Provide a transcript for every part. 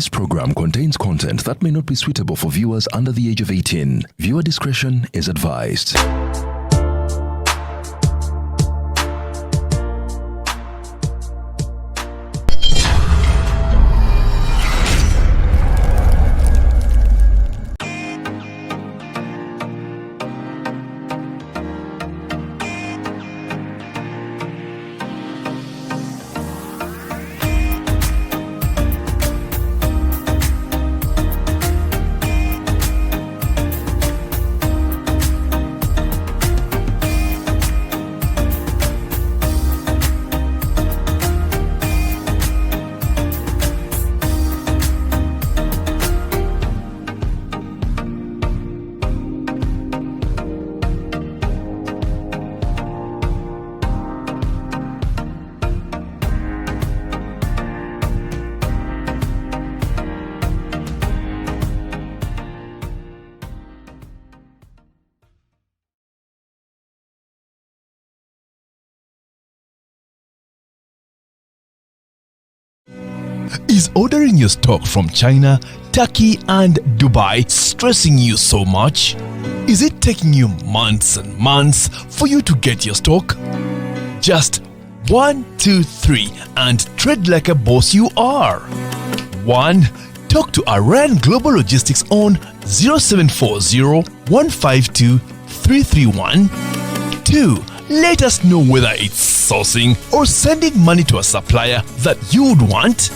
This program contains content that may not be suitable for viewers under the age of 18. Viewer discretion is advised. Is ordering your stock from China, Turkey and Dubai stressing you so much? Is it taking you months and months for you to get your stock? Just 1, 2, 3 and trade like a boss you are. 1. Talk to Iran Global Logistics on 0740 152 331. 2. Let us know whether it's sourcing or sending money to a supplier that you would want.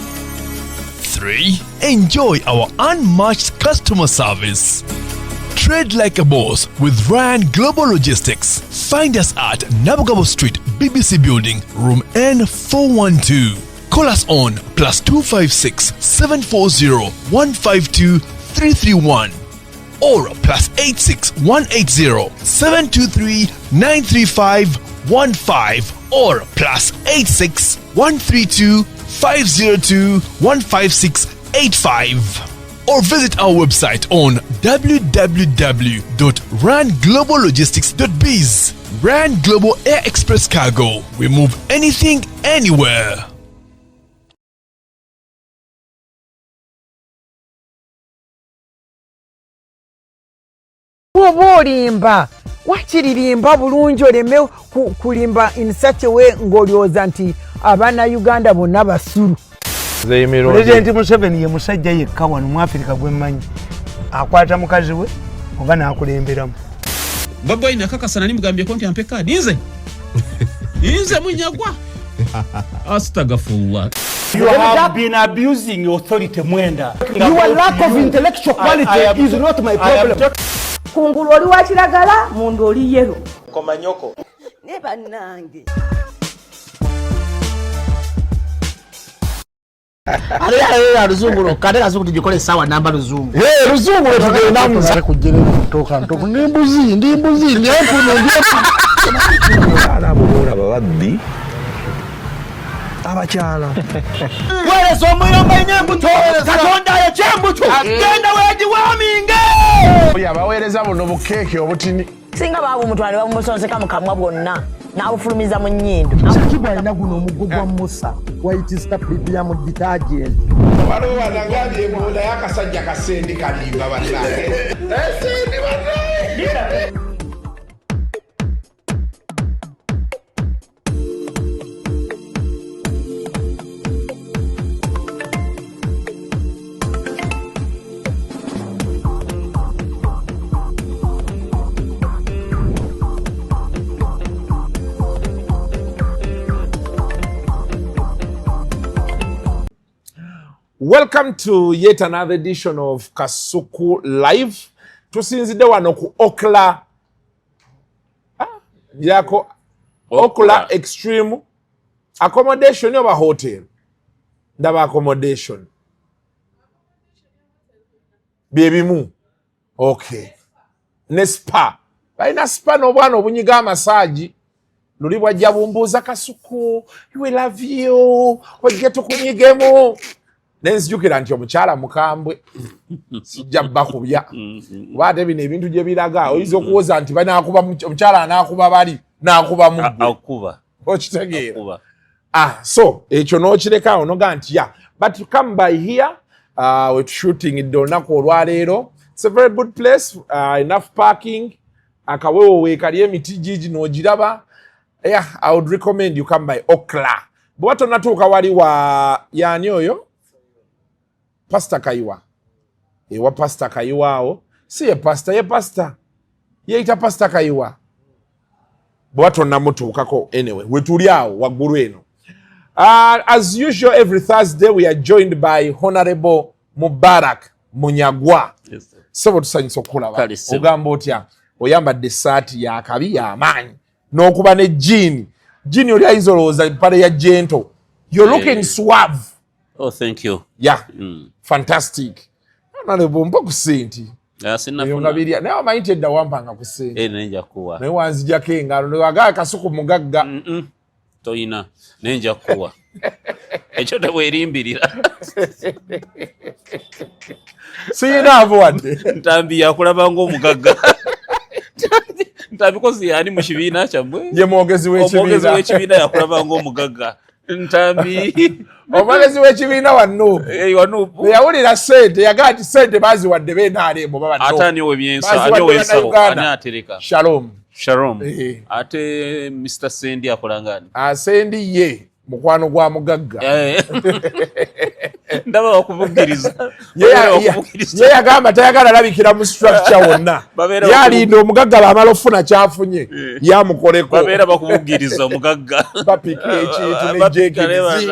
3. Enjoy our unmatched customer service. Trade like a boss with Ryan Global Logistics. Find us at Nabugabo Street, BBC Building, room N412. Call us on +256 740 152 331 or +86 180 723 935 15 or +86 132 502 15685 or visit our website on www.rangloballogistics.biz. Rand Global Air Express Cargo. We move anything, anywhere. Olimba wakiririmba bulungi oleme kulimba in such a way ng'olyoza nti abaana Uganda bonna basulu. President Museveni ye musajja yekka wano mu Africa gwemmanyi akwata mukazi we oba n'akulemberamu. Baba ina kakasana nimugambye konti ampe kadi nze munyagwa. Astagfirullah. You have been abusing authority Mwenda. Your lack of intellectual quality is not my problem. Kungulu oli wa kiragala mundu oli yero Komanyoko ne bannange ale ruzungu kale kazungu tujikole sawa namba ruzungu ruzungu tugenda muza kujira kutoka ntoko nimbuzi ndi hapo ala bora babaddi abakyala wale somuyomba inyambuto katonda ya kyambuto genda weji waminge yabawereza buno bukeke obutini singa babu mutwale bamusonseka mukamwa bwonna n'abufulumiza mu nnyindo kiba alina guno omuggo gwa Musa white star premium detergent waliwo banagambye ebola y'akasajja kasendi kalimba bannange esendi bannange. Welcome to yet another edition of Kasuku Live. Tusinzide wano ku Okla. Yako Okla Extreme Accommodation yoba hotel. Ndaba accommodation. Baby mu. Okay. Ne spa. Baina spa no bwana obunyiga massage. Luli bwajja bumbuza Kasuku. We love you. Ojje tukunyigemo. Nenzijukira nti omukyala mukambwe sijja bakubya baate bino ebintu gye biraga oyinza okuwoza nti banaakuba omukyala anaakuba bali n'akuba mugwe akuba okitegeera so ekyo n'okireka onoga nti but come by here we're shooting it olunaku olwaleero. It's a very good place, enough parking. Akawewo weekali emiti gigi n'ogiraba. Yeah, I would recommend you come by Okla. Bwe tonatuuka wali wa yani oyo Pastor Kayiwa. Ewa Pastor Kayiwa awo. Si ye pastor. Yeita Pastor Kayiwa. Bwe tonamutuukako anyway. Wetuli awo waggulu eno. As usual, every Thursday we are joined by Honorable Mubarak Munyagwa. Yes, sir. Sebo tusanyusa okulaba. Ogamba otya oyambadde essaati ya kabi ya amaanyi n'okuba ne jean oli ayizolooza empale ya gentle. You're looking suave. Oh, thank you. Yeah. Fantastic. Honorable mpa ku senti. Naye wamanyi edda wampanga ku senti. Nenja kuwa. Naye wanzijako engalo newagaa Kasuku mugagga. Toyina nenja kuwa. Ekyo tebwerimbirira. Siyinaavo wadde. Ntambi yakulaba ng'omugagga. Ntabikozi yani mu kibiina kyammwe. Ye mwogezi w'ekibiina. Omwogezi w'ekibiina yakulaba ng'omugagga. Ntambi. Omwogezi w'ekibiina wa Nuupu. Nuupu. Yawulira ssente yagaa nti ssente baaziwadde b'NRM oba ba Nuupu. Ate ani ow'ebyensawo ani atereka. Shalom. Ate Mr. Sendi akolangani. Sendi ye mukwano gwa mugagga. Ndaba okuvugiriza. Ye yagamba tayagala labikira mu structure wonna. Yalinda omugagga bamala ofuna kyafunye. Yamukoleko. Babeera bakuvugiriza omugagga. Bapika ekintu ne jegizi.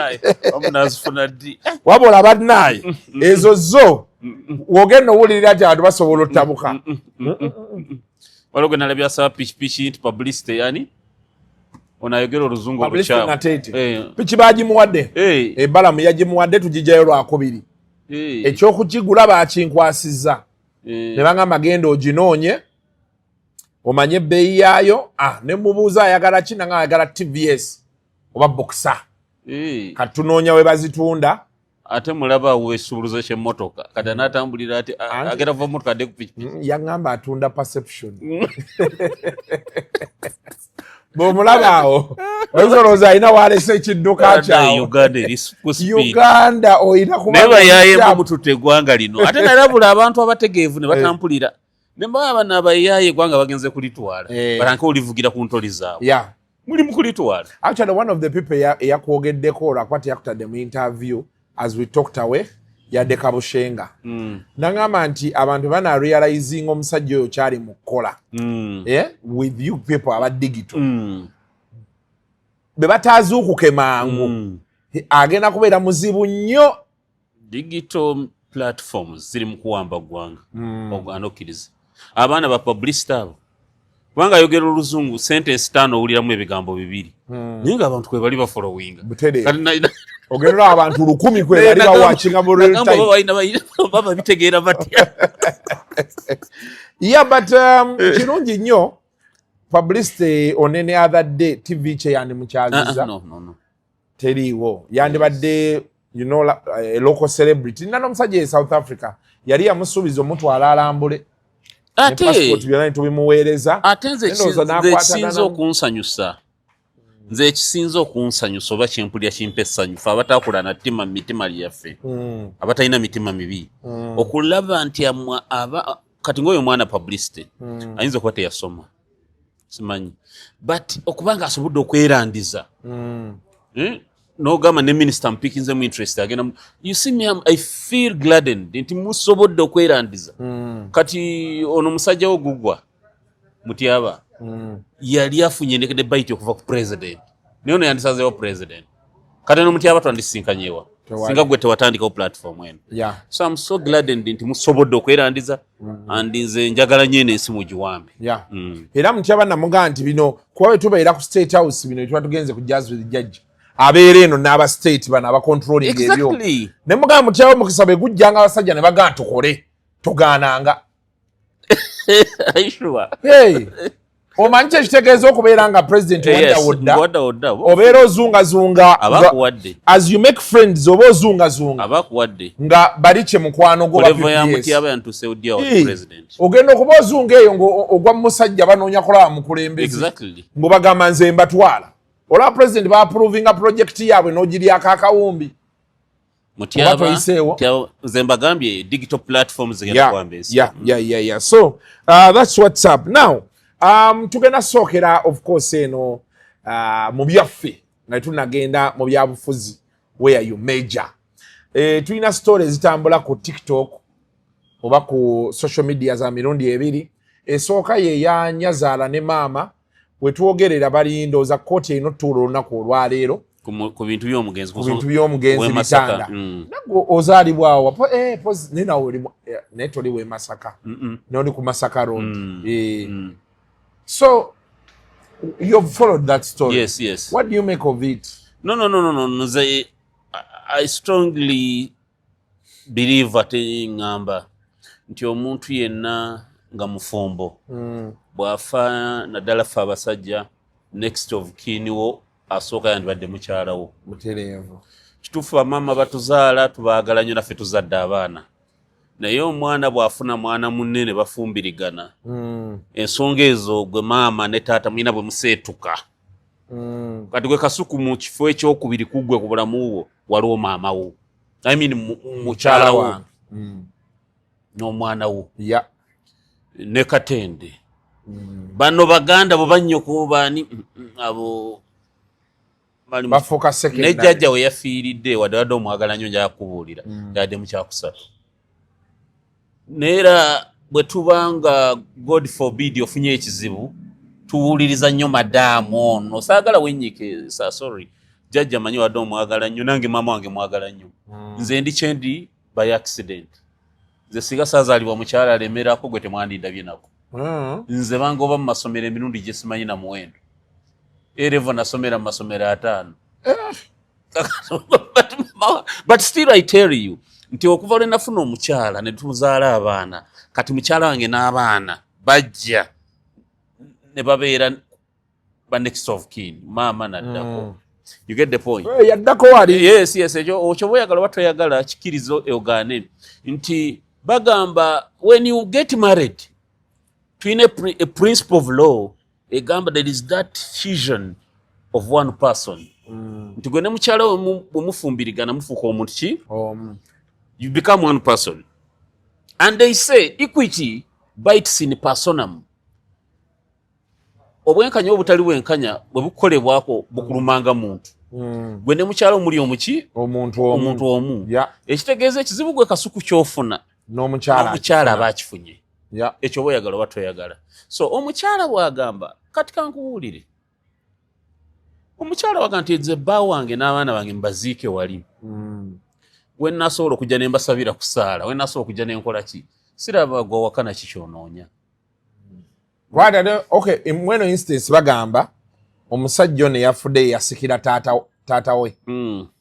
Omunazifuna ddi. Wabula bannaye ezo zo wogenda owulirira ati abantu basobola ottabuka. Walogo nalabya sawa pichi nti publicity yani onayogera oluzungu olukyamu. Pichi bagimuwadde. Ebbalamu yagimuwadde tugijayo lwakubiri. Ekyokukigula bakinkwasizza. Ne bangamba genda oginoonye omanye ebbeeyi yaayo. Ne mubuuza ayagala ki nanga ayagala TVS oba Boxer. Katunoonya we bazitunda. Ate mulaba weesubuluza ky'emmotoka kati anaatambulira ati agenda va mmotoka adde ku pikipiki. Yaŋŋamba atunda perception. Bw'omulaba awo oyinza alina waalesa ekidduka kyawo. Uganda oyina kuba naye bayaaye mututta eggwanga lino ate nalabula abantu abategeevu ne batampulira ne mbaba bano abayaaye eggwanga bagenze kulitwala batanke olivugira ku ntoli zaabwe. Muli mu kulitwala. Actually one of the people yakwogeddeko olwakwati yakutadde mu interview as we talked away yadde Kabushenga. Nangamba nti abantu bana realizing omusajja oyo kyali mu kukola. With you people aba digital. Be bataazuukuke mangu. Agenda kubeera muzibu nnyo. Digital platforms ziri mu kuwamba ggwanga. Anokkiriza. Abaana ba publicity abo. Kubanga ayogera oluzungu sentence 5 owuliramu ebigambo 2. Naye ng'abantu kwe bali bafollowinga. Ogenda abantu 1000 kwe bali bawatchinga mu real time. Baba bitegeera batya. Yeah, but kirungi nnyo publicity on any other day TV che yandi mukyaziza. No. Teriiwo. Yandibadde you know a local celebrity. Nano musajja South Africa. Yali yamusuubiza omutwala alambule. Ate nze ekisinza okunsanyusa. Nze ekisinza okunsanyusa oba kyempulira kimpa essanyu ffe abataakula na ttima mu mitima lyaffe. Abatalina mitima mibi. Okulaba nti kati ng'oyo mwana publicity ayinza okuba teyasoma. Simanyi. But okubanga asobodde okwerandiza. N'ogamba ne minister mpikinzemu interest agenda. You see me, I feel gladdened nti musobodde okwerandiza. Kati ono musajja wo gugwa Mutyaba yali afunye ne bite okuva ku president. Naye ono yandisazeewo president. Kati no Mutyaba twandisisinkanyewa. Singa gwe tewatandikawo platform eno. So I'm so gladdened nti musobodde okwerandiza and nze njagala nnyo ensi mugiwambe. Era Mutyaba namugamba nti bino kuba bwe tubeera ku State House bino tuba tugenze ku Jazz with Judge. Abeera eno n'aba state bano aba controlling ebyo. Ne mugamba Mutyaba mukisa bwe gujjanga abasajja ne bagamba tukole togaananga. Aishuwa. Omanyi ekitegeeza okubeera nga president wadda obeera ozungazunga as you make friends oba ozungazunga nga bali kye mukwano gwo ogenda okuba ozunga eyo ogwa musajja banoonya kulaba mukulembeze ng'obagamba nze mbatwala olaba president baaprovinga project yaabwe n'ogiryako akawumbi Mutiaba Zemba Gambia digital platforms yeah. So that's what's up now. Tugenda sokera of course eno mu byaffe na tunagenda mu byabufuzi where you major. Tulina stories zitambula ku TikTok oba ku social media za mirundi ebiri. Esooka ye ya Nyazaala ne maama we tuogerera bali ndoza kooti eno tulo olunaku olwaleero ku bintu by'omugenzi bitanda nago ozaalibwawo nena oli netoli we Masaka noli ku Masaka Road so you've followed that story. Yes. What do you make of it? No. I strongly believe that ngamba nti omuntu yenna nga mufumbo bwafa naddala fa abasajja next of kin wo asooka yandibadde mukyalawo mutereevu kituufu bamama batuzaala tubaagala nnyo naffe tuzadde abaana naye omwana bw'afuna mwana munne bafumbirigana ensonga ezo gwe maama ne taata mulina bwe museetuka kati gwe Kasuku mu kifo ekyokubiri kuggwe ku bulamu bwo waliwo maama wo mukyala wo n'omwana wo ne Katende bano baganda bo bannyoko bani abo bafuka secondary ne jjajja we yafiiridde wadde omwagala nnyo njakubuulira yadde mu kyakusatu neera bwe tubanga God forbid ofunye ekizibu tuwuliriza nnyo madaamu ono saagala wennyike sorry jjajja manyi wadde omwagala nnyo nange maama wange mwagala nnyo nze ndi kyendi by accident nze singa saazaalibwa mukyala alemerako gwe temwandindabye nako nze bangoba mu masomero emirundi gye simanyi na muwendo erevo nasomera mu masomero 5 but still I tell you nti okuva lwe nafuna omukyala ne tuzaala abaana kati mukyala wange n'abaana bajja ne babeera ba next of kin maama naddako you get the point yaddako wali yes ekyo bweyagala batoyagala kikirizo eogaane nti bagamba when you get married twine a principle of law egamba there is that fusion of one person nti gwe ne mukyala bwe mufumbirigana mufuuka omuntu ki you become one person and they say equity bites in personam obwenkanya obutali bwenkanya bwe bukolebwako bukulumanga muntu gwe ne mukyala omuli omuki omuntu omu ekitegeeza ekizibu gwe Kasuku kyofuna n'omukyala abakifunye ekyo bweyagala oba toyagala so omukyala bwagamba kati kankubuulire omukyala waga nti nze bba wange n'abaana bange mbaziike wali we nasobola okujja ne mbasabira ku ssaala we nasobola okujja ne nkola ki siraba gwe wakana kikyonoonya okay in mweno instance bagamba omusajja ono yafudde yasikira taata we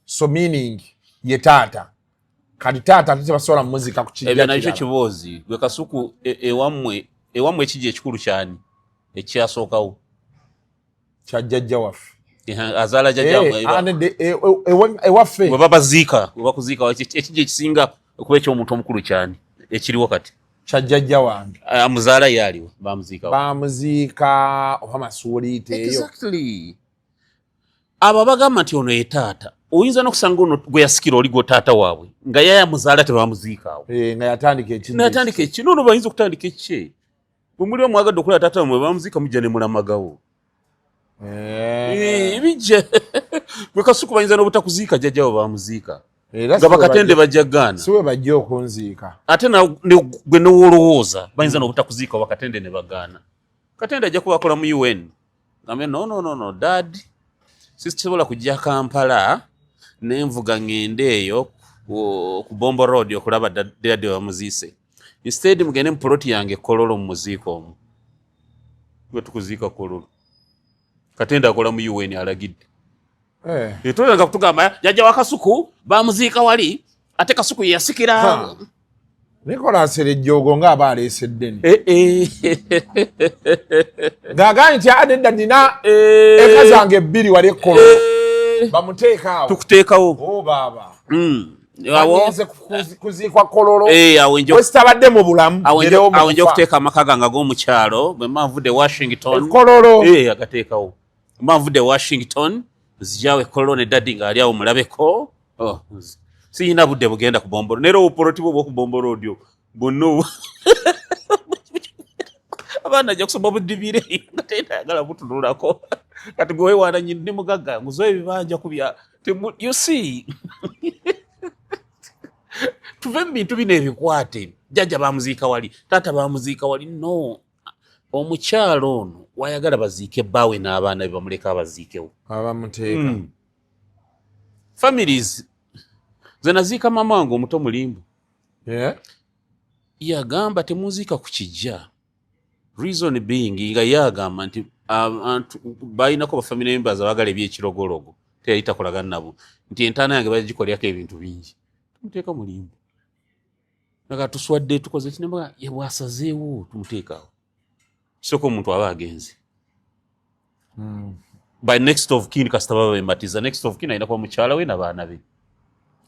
so meaning ye taata kati taata tebasobola muzika ku kijja ebyo nakyo kiboozi gwe Kasuku ewammwe ekijja ekikulu kyani ekyasookawo kya jjajja waffe azaala jjajja ewaffe we babaziika we bakuziika ekijja ekisinga okuba eky'omuntu omukulu kyani ekiriwo kati kya jjajja wange amuzaala yaaliwo bamuziika oba masuuliite eyo exactly abo bagamba nti ono ye taata oyinza n'okusanga ono gwe yasikira oli gwe taata waabwe nga yayamuzaala tebamuziika awo nga yatandika ekino ono bayinza okutandika ekye bwe muli omwagadde okulaba taata wamwe bamuziika mujja ne mulamagawo bijja gwe Kasuku bayinza n'obutakuziika jjajjawo bamuziika nga bakatende bajja gaana siwe bajja okunziika ate gwe n'owolowooza bayinza n'obutakuziika bakatende ne bagaana katende ajja kubakola mu UN gambe no dad sisobola kujja Kampala nenvuga ngende eyo ku Bombo Road okulaba dad bamuziise instead mugende mu ploti yange Kololo mu muziiko omwo gwe tukuziika Kololo katende akola mu UN alagidde etolanga kutugamba jjajja wa Kasuku bamuziika wali ate Kasuku yasikira Nicolas Ejjogo ng'aba aleese ddene ng'agambye nti adedda nina eka zange 2 wali ekkolo bamuteekaawo tukuteekawo baaba Anyeze kuziikwa Kololo wesitabadde mu bulamu awo nja okuteeka amaka gange ag'omukyalo bwe mmanvudde Washington Kololo agateekawo mmanvudde Washington zijawe Kololo ne daddy ng'ali awo mulabeko siyina budde bugenda ku bombolo nero oporoti bwo ku bombolo odio bonno abana ajja kusoma budibire ngatenda yagala butunulako kati gwe wana nyindi mugaga nguzo ebibanja kubya you see tuve bintu bine ebikwate jjajja bamuziika wali taata bamuziika wali no omukyalo ono wayagala baziike baawe n'abaana be bamuleka abaziikewo abamuteeka families ze naziika mama wange omuto mulimbu yagamba temuziika ku kijja reason being nga yagamba nti balinako bafamily members abagala ebyekirogologo teyayita kulagana nabo nti entaana yange bagikolyako ebintu bingi tumuteeka mulimbu naga tuswadde tukoze kinembaga yabwasazeewo tumuteekaawo soko omuntu aba agenzi by next of kin kasita baba bembatiza next of kin ayina kuba mukyala we n'abaana be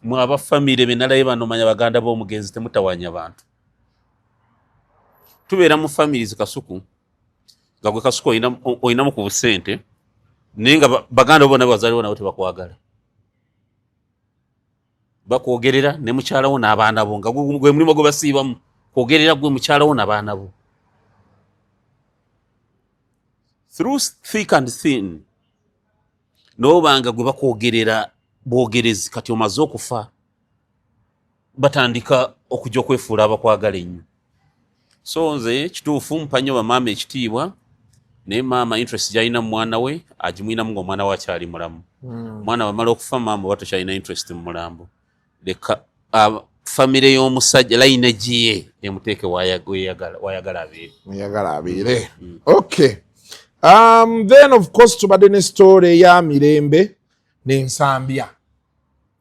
mu abafamire be nalaye bano manya baganda b'omugenzi temutawanya bantu tubeera mu families Kasuku nga gwe Kasuku oyinamu ku busente naye nga baganda bona bazaliwo nabo tebakwagala bakwogerera ne mukyala wo n'abaana bo nga gwe mulimo gwe basiibamu kwogerera gwe mukyala wo n'abaana bo through thick and thin nobanga gwe bakwogerera bwogerezi kati omaze okufa batandika okujja okwefuula abakwagala ennyo so nze kituufu mpanyo bamaama ekitiibwa naye maama interest gyalina mu mwana we agimwinamu ng'omwana we akyali mulamu mwana bamala okufa maama oba tokyalina interest mu mulambo leka famire y'omusajja layina giye emuteeke wayagala abeere okay then of course tubadde ne story ya Mirembe n'Ensambya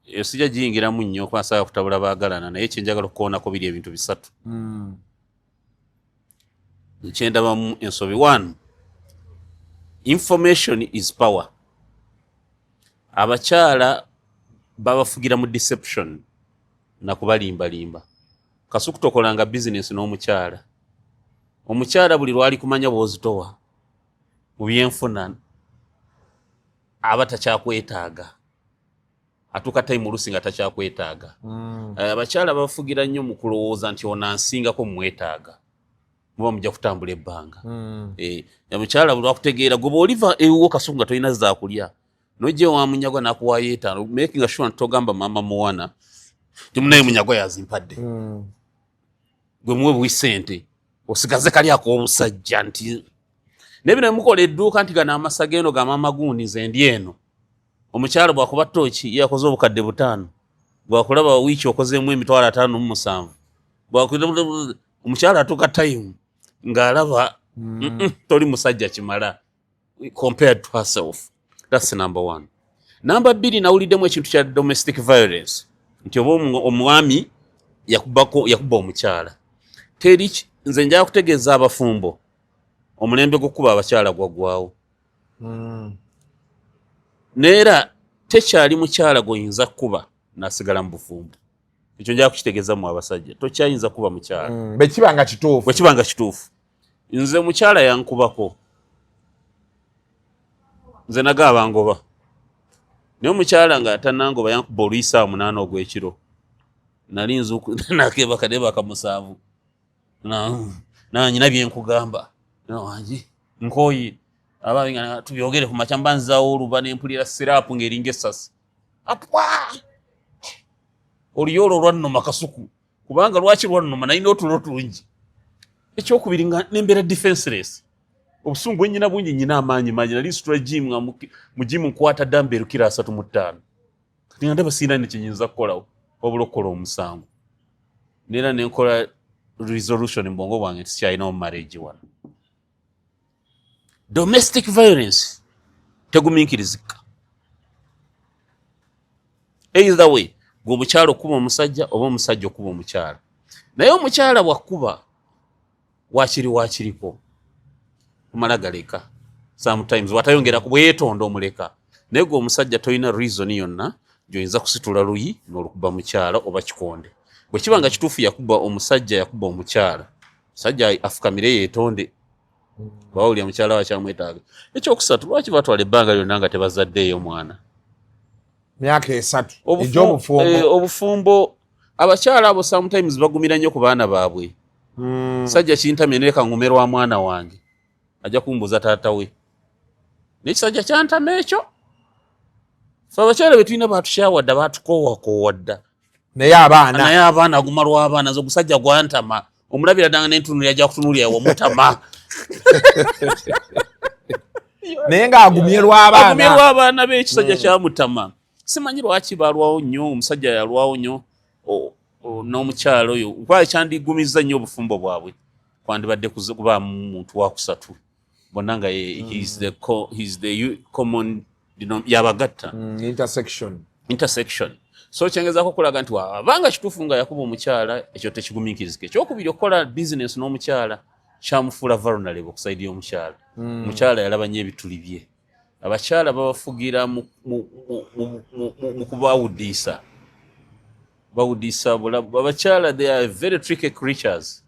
eyo sijja giyingiramu nnyo kwasaga kutabula baagalana naye kyenjagala okukoonako biri ebintu bisatu nkyendabamu ensobi 1 information is power abakyala babafugira mu deception na kubalimbalimba Kasuku tokolanga business n'omukyala omukyala buli lwali kumanya bwozitowa mu byenfuna aba takyakwetaaga atuuka time oluusi nga takyakwetaaga abakyala babafugira nnyo mu kulowooza nti onansingako mumwetaaga muba mujja kutambula ebbanga omukyala buli lwakutegeera gwe bw'oliva ewuwo Kasuku nga tolina zaakulya nojja wa Munyagwa n'akuwaayo 5 making sure nti togamba mama muwana ti munaye Munyagwa yazimpadde gwe muwe bwisente osigaze kali ak'obusajja nti nebino mukola edduuka nti gana amasa geno ga mama gundi nze ndi eno omukyala bwakuba tooki yakoze obukadde 5 bwakulaba wiiki okozeemu emitwalo 57 bwakulaba omukyala atuuka time ng'alaba toli musajja kimala compared to herself. That's number 1. Number 2, nawuliddemu ekintu kya domestic violence nti oba omwami yakuba omukyala teri nze njala kutegeeza abafumbo omulembe gw'okuba abakyala gwaggwawo neera tekyali mukyala goyinza kuba nasigala mu bufumbo ekyo njala kukitegeeza mu abasajja tokyayinza kuba mukyala bwekibanga kituufu nze mukyala yankubako nze nagaba ngoba naye omukyala nga atanangoba yankuba oluyisa 8 ogw'ekiro nali nzuku nakeba kadeba akamusaavu nanyina byenkugamba wangi nkoyi ababinga tubyogere ku makyamba nzaawo oluba n'empulira sirapu ng'eringa essasi apwa oluyolo olwannuma Kasuku kubanga lwaki lwannuma nalina otulo tungi ekyokubiri nga nembeera defenseless obusungu ennyina bungi nyina amaanyi manyi nali nsitula jimu nga mu jimu nkwata dambeeru kilo 35 kati nga ndaba sirina ne kyenyinza kukolawo wabula okukola omusango neera nenkola resolution mu bwongo bwange nti sikyalina mu marriage wano. Domestic violence teguminkirizika either way gwe omukyala okuba omusajja oba omusajja okuba omukyala naye omukyala bwakuba wakiriko kumala galeka sometimes watayongera kubweyetonda omuleka naye gwe omusajja tolina reason yonna gyoyinza kusitula luyi n'olukuba mukyala oba kikonde bwe kiba nga kituufu yakuba omusajja yakuba omukyala musajja afukamire yeetonde bawulya mukyala wakyamwetaaga ekyokusatu lwaki batwala ebbanga lyonna nga tebazaddeeyo mwana myaka 3 egy'obufumbo obufumbo abakyala abo sometimes bagumira nnyo ku baana baabwe sajja kintamye nereka ngumerwa mwana wange ajja kumbuza taata we n'ekisajja kyantama ekyo fe abakyala be tulina batushawadda batukowakowadda naye abaana agumalwa abaana nze ogusajja gwantama omulabira ddanga n'entunulira ajja kutunulira wamutama naye ng'agumyerwa abaana b'ekisajja kyamutama simanyi lwaki balwawo nnyo omusajja yalwawo nnyo n'omukyalo oyo nkwali kyandigumizza nnyo obufumbo bwabwe kwandibadde kubaamu muntu wakusatu bonna nga he's the common yabagatta intersection so kyengezaako okulaga nti abanga kituufu nga yakuba omukyala ekyo tekigumiikirizika ekyokubiri okukola bizinesi n'omukyala kyamufuula vulnerable okusaidi y'omukyala omukyala yalaba nnyo ebituli bye abakyala babafugira mu kubawudiisa abakyala they are very tricky creatures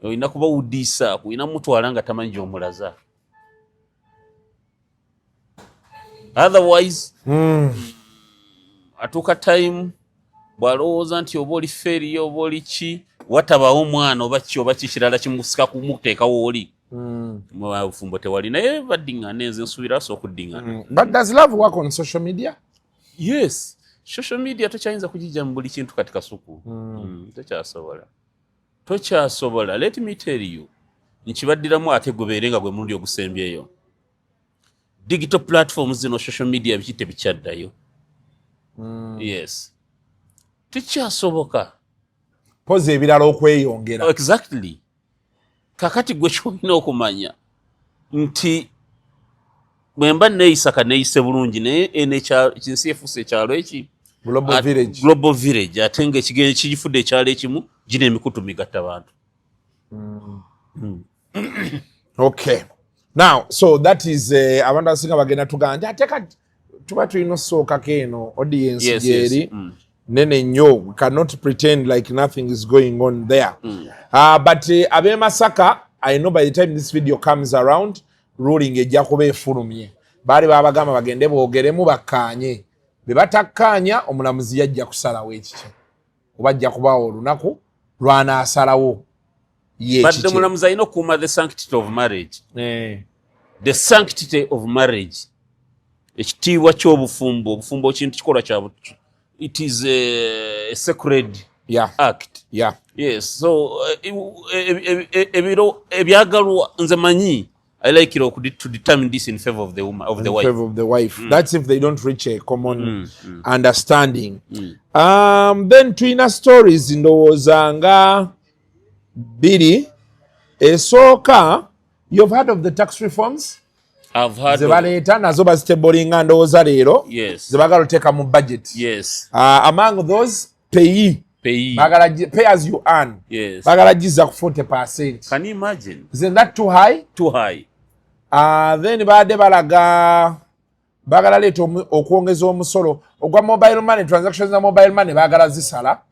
olina kubawudiisa kulina mutwala nga tamanyi gy'omulaza otherwise atuuka time bw'alowooza nti oba oli feri oba oli ki watabawo omwana oba ki oba kikirala kimusika kumuteekawo oli mubufumbo tewali naye baddiŋŋana enze nsuubiraso okuddiŋŋana but does love work on social media? Yes, social media tokyayinza kugijja mu buli kintu kati Kasuku tokyasobola let me tell you nkibaddiramu ate gubeere nga gwe mulundi ogusembyeyo digital platforms zino social media biki tebikyaddayo yes tikyasoboka pozi ebirala okweyongera exactly kakati gwe kyolina okumanya nti bwemba neeyisa neeyise bulungi naye kinsi efuuse ekyalo eki global village ate nga ekigifudde ekyalo ekimu gina emikutu migatta bantu okay now so that is abantu asinga bagenda tuganja ate kati tuba tulina osookako eno audience gyeri nene nnyo we cannot pretend like nothing is going on there but ab'e Masaka I know by the time this video comes around ruling ejja kuba efulumye baali babagamba bagende boogeremu bakkaanye be batakkaanya omulamuzi yajja kusalawo ekiki oba ajja kubaawo olunaku lwanaasalawo but omulamuzi alina okukuuma the sanctity of marriage the sanctity of marriage ekitiibwa ky'obufumbo kintu kikolwa kya it is a sacred act yes so ebiro ebyagalwa nze manyi I like it to determine this in favor of the woman, of the wife. That's if they don't reach a common understanding. Then twina stories ndowooza nga biri esooka. You've heard of the tax reforms? I've heard zebaleeta nazo bazitebolinga ndowooza leero zebagala oteeka mu budget. Among those pay as you earn. Bagala giza ku 40%. Can you imagine? Isn't that too high? Too high. Then baade balaga bagala leeta okwongeza omusolo ogwa mobile money, transactions za mobile money bagala zisala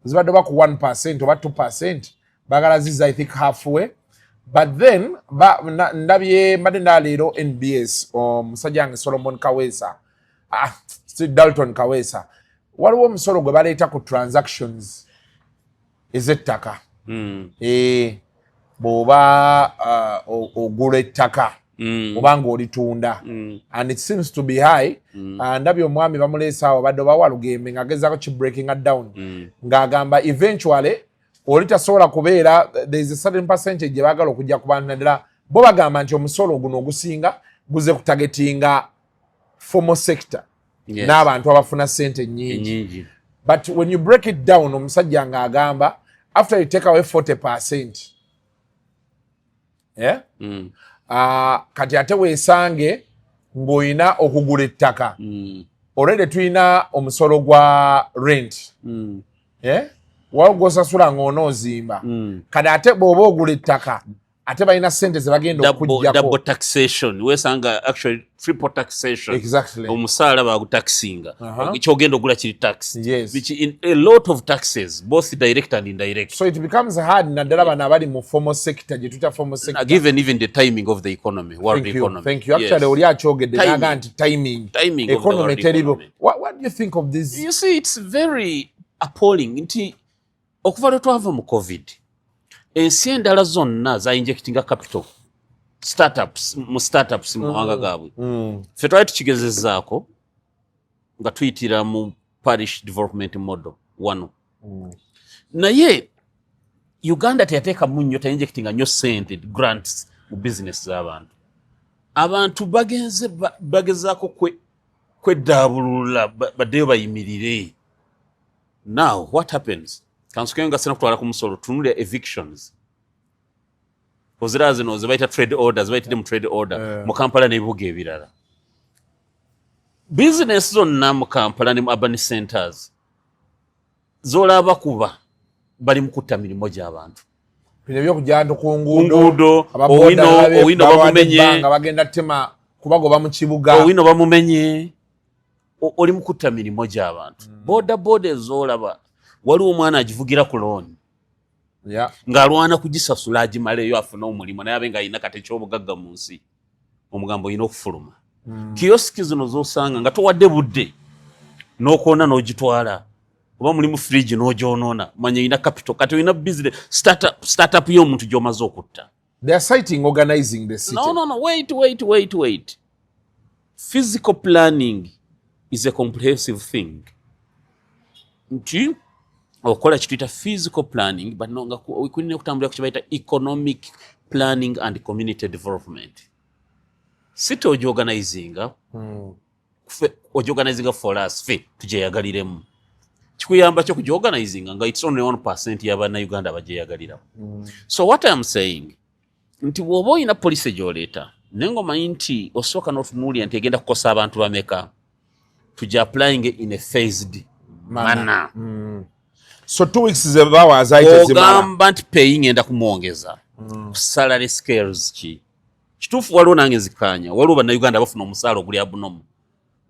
zibadde ba ku 1% oba 2%, bagala ziza I think halfway. But then ndabye mbadde ndaleero NBS omusajja wange Solomon Kaweesa Dalton Kaweesa waliwo omusolo gwe baleeta ku transactions ez'ettaka bw'oba ogula ettaka oba ng'olitunda and it seems to be high. Ndabye omwami bamuleesa awo badde oba walugembe ng'agezaako ki breaking it down ng'agamba eventually olitasobola kubeera there is a certain percentage gye baagala okujja ku bantu naddala bo bagamba nti omusolo guno ogusinga guze kutagetinga formal sector n'abantu abafuna ssente nnyingi. But when you break it down omusajja ng'agamba after you take away 40%, kati ate weesange ng'olina okugula ettaka already tulina omusolo gwa rent wagosasula ng'onoozimba kati ate bw'oba ogula ettaka ate balina ssente ze bagenda okujjako. Double taxation weesanga actually triple taxation. Exactly. Omusaala bagutaxinga kyogenda ogula kiri tax which in a lot of taxes both direct and indirect, so it becomes hard naddala bano abali mu formal sector gye tuta formal sector given even the timing of the economy, world economy. Thank you. Actually oli akyogedde naga nti timing economy terrible. What What do you think of this? You see, it's very appalling. Nti okuva lwe twava mu COVID, ensi endala zonna za injectinga capital startups mu mawanga gaabwe. Ffe twali tukigezezzaako nga tuyitira mu parish development model wano. Naye Uganda teyateekamu nnyo tayinjectinga nnyo sente grants mu business z'abantu. Abantu bagezaako kweddaabulula baddeyo bayimirire. Now what happens? Kansuke nga sena kutwala ku musolo tunule evictions. Ozira zino zibayita trade orders, bayitide mu trade order mu Kampala n'ebibuga ebirala. Business zonna mu Kampala ne mu urban centers zolaba kuba bali mu kutta milimo gy'abantu. Bino by'okujjando ku nguudo owino bamumenye nga bagenda tema kubagoba mu kibuga owino bamumenye oli mu kutta milimo gy'abantu. Boda ezolaba waliwo omwana agivugira ku looni ng'alwana kugisasula agimaleyo afuna omulimu naye abe ng'alina kati eky'obugagga mu nsi omugambo olina okufuluma. Kiyosiki zino z'osanga nga towadde budde n'okoona n'ogitwala oba mulimu fridge n'ogyonoona manya olina capital kati olina business startup y'omuntu gy'omaze okutta. They are citing organizing the city. No, wait. Physical planning is a comprehensive thing. Nti okola kituyita physical planning but no nga kulina okutambulira ku kibayita economic planning and community development. City organizinga for us fe tujeyagaliremu. Kikuyamba kyo kujoganizinga nga it's only 1% y'abana Uganda bajeyagalira. So what I am saying nti bw'oba olina police gy'oleeta nengoma nti osooka n'otunuulira nti egenda kukosa abantu bameka tuja applying in a phased manner. So 2 weeks zebawa azaite zimala ogamba nti paying enda kumwongeza salary scales ki kituufu waliwo nange zikanya waliwo bannayuganda bafuna omusaala oguli abunomu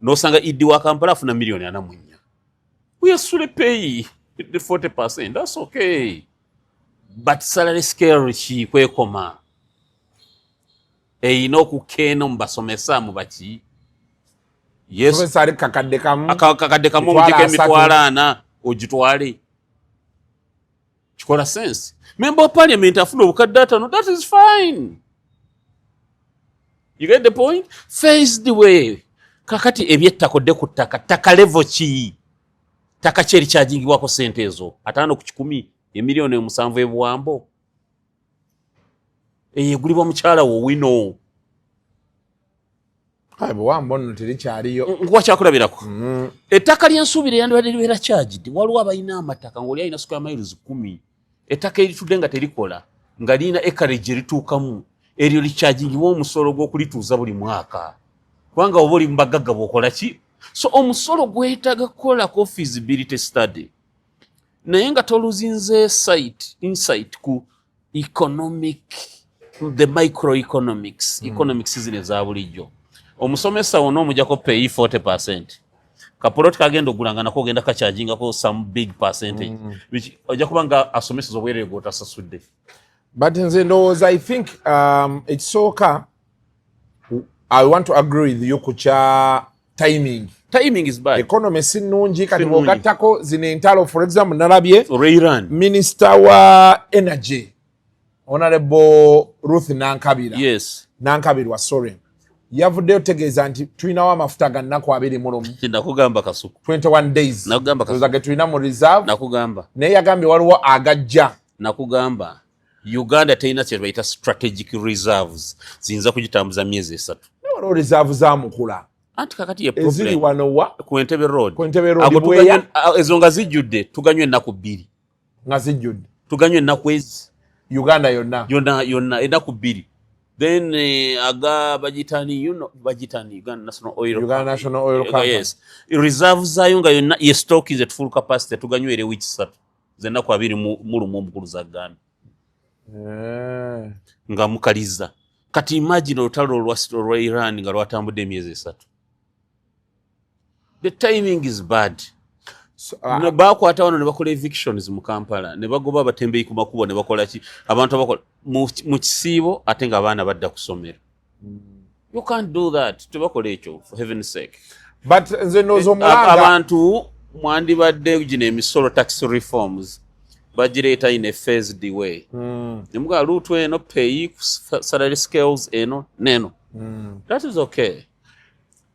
n'osanga iddi wa Kampala afuna $404. We are still pay the 40%. That's okay. But salary scale ki kwekoma eyina okukeena mu basomesa mu baki. Yes. Professor kakadde kamu omugika emitwalo 4 ogitwale. Kikola sense. Member of Parliament afuna obukadde 5. That is fine. You get the point? Face the way. Kakati ebyettako de ku ttaka level ki? Ttaka kyeri kyajingibwako sente ezo. 5 ku 10 emiliyoni 7 ebuwambo. Egulibwa mukyala wo wino. Buwambo nno terikyaliyo. Nkuwa kyakulabirako. Ettaka ly'ensuubire yandibadde libeera charged. Waliwo abalina amataka ng'oli alina square miles 10. Ettaka eritudde nga terikola nga lina acreage erituukamu eryo likyajingibwa omusolo gw'okulituuza buli mwaka. Kubanga oba oli mu bagagga bw'okola ki? So omusolo gwetaaga kukolako feasibility study. Naye nga toluzinze insight ku the microeconomics. Economics zino eza bulijjo. Omusomesa wonna omujjako pay 40%. Kapoloti kagenda ogulanga nako ogenda kakyajingako some big percentage. Ojja kuba nga asomeseza obwerere gw'otasasudde. But nze ndowooza I think it's soka I want to agree with you kucha timing. Timing is bad. Economy si nnungi kati bw'ogattako zino entalo for example nalabye Iran. Minister wa Energy Honorable Ruth Nankabirwa. Yes. Nankabirwa sorry. Yavuddeyo tegeeza nti tulinawo amafuta ga nnaku 21. Nakugamba Kasuku. 21 days. Nakugamba Kasuku. Ge tulina mu reserve. Nakugamba. Naye yagambye waliwo agajja. Nakugamba. Uganda teyina kye bayita strategic reserves. Ziyinza kugitambuza myezi 3. Waliwo reserve za mukula. Anti kakati ye problem. Eziri wano wa? Ku Entebbe Road. Ku Entebbe Road. Ezo nga zijjudde tuganywe ennaku 2. Nga zijjudde. Tuganywe ennaku ezi. Uganda yonna. Yonna ennaku 2. Then aga bajitani Uganda National Oil Company. Yes. Reserves zayo nga yonna ye stock is at full capacity tuganywere which 3. Zennaku 2 mu mukulu za Uganda. Nga mukaliza. Kati imagine olutalo lwa Iran nga lwatambudde emyezi 3. The timing is bad. So, bakwata wano ne bakola evictions mu Kampala ne bagoba abatembeyi ku makubo ne bakola ki abantu abakola mu kisiibo ate nga abaana badda kusomera. You can't do that. Tebakole ekyo for heaven's sake. but nze nozo mulanga abantu mwandibadde gino emisolo tax reforms bagireeta in a phased way. Nemuga lutu eno pay salary scales eno neno. That is okay.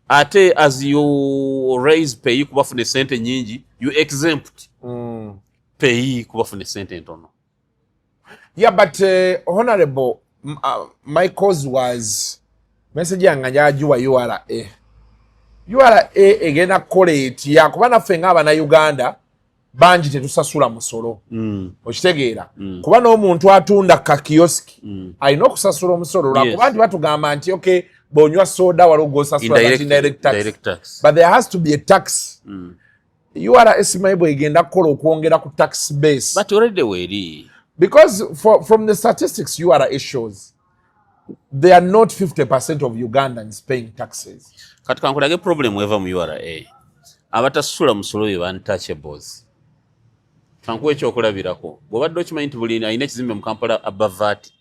Ate as you raise pay kubafune sente nyingi, you exempt pay kubafune sente ntono. Yeah, but honorable, my cause was message yanga wa URA. URA egena koleti ya kubana fenga abana Uganda banji tetusasula musolo. Okitegeera. Kuba n'omuntu atunda ka kioski alina okusasula omusolo lwakuba nti batugamba nti okay bonywa soda walogo sasula indirect tax. But there has to be a tax. URA estimable egenda kola okwongera ku tax base. But already we because from the statistics URA shows they are not 50% of Ugandans paying taxes. Kati kankulage problem weva mu URA. Abatasula musolo we untouchables. Kankuwe ekyokulabirako. Bw'obadde okimanyi nti buli alina ekizimbe mu Kampala abavati.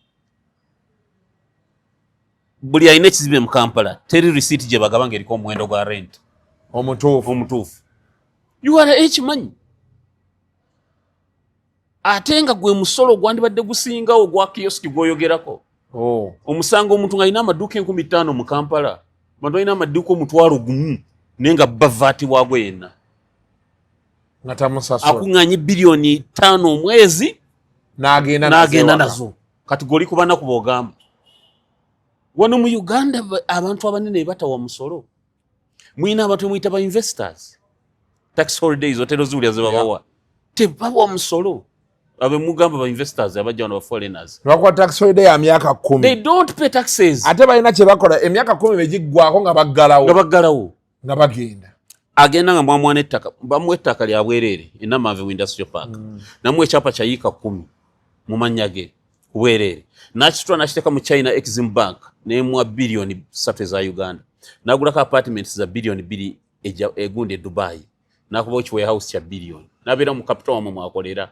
Buli alina ekizimbe mu Kampala teri receipt gye bagaba ng'eriko omuwendo gwa rent. Omutuufu. URA ekimanyi. Ate nga gwe musolo gwandibadde gusingawo gwa kioski gw'oyogerako. Omusanga omuntu ng'alina amaduuka 50,000 mu Kampala. Bantu alina amaduuka 1,000 naye nga bavati waagwe yenna. Akunganye bilioni 5 omwezi n'agenda nazo. Kati goli kubana kubogamba. Wano mu Uganda abantu abanene batawa musolo. Mwina abantu mwita ba investors. Tax holidays hotelo zuli azebabawa. Tebawa musolo. Abe mugamba ba investors abajja wano ba foreigners. Lwakwa tax holiday ya myaka 10. They don't pay taxes. Ate balina kye bakola emyaka 10 begiggwako nga baggalawo. Nga bagenda. Agenda nga mwamwana ettaka bamuwa ettaka lya bwereere Nnamave Industrial Park. Namuwa ekyapa kya yiika 10 mu mannya ge bwereere. N'akitwala n'akiteeka mu China Exim Bank n'emuwa bilioni 3 za Uganda. N'agulako apartments za bilioni 2 egundi e Dubai. N'akubawo ki warehouse kya bilioni. N'abeera mu capital wamwe mwakolera.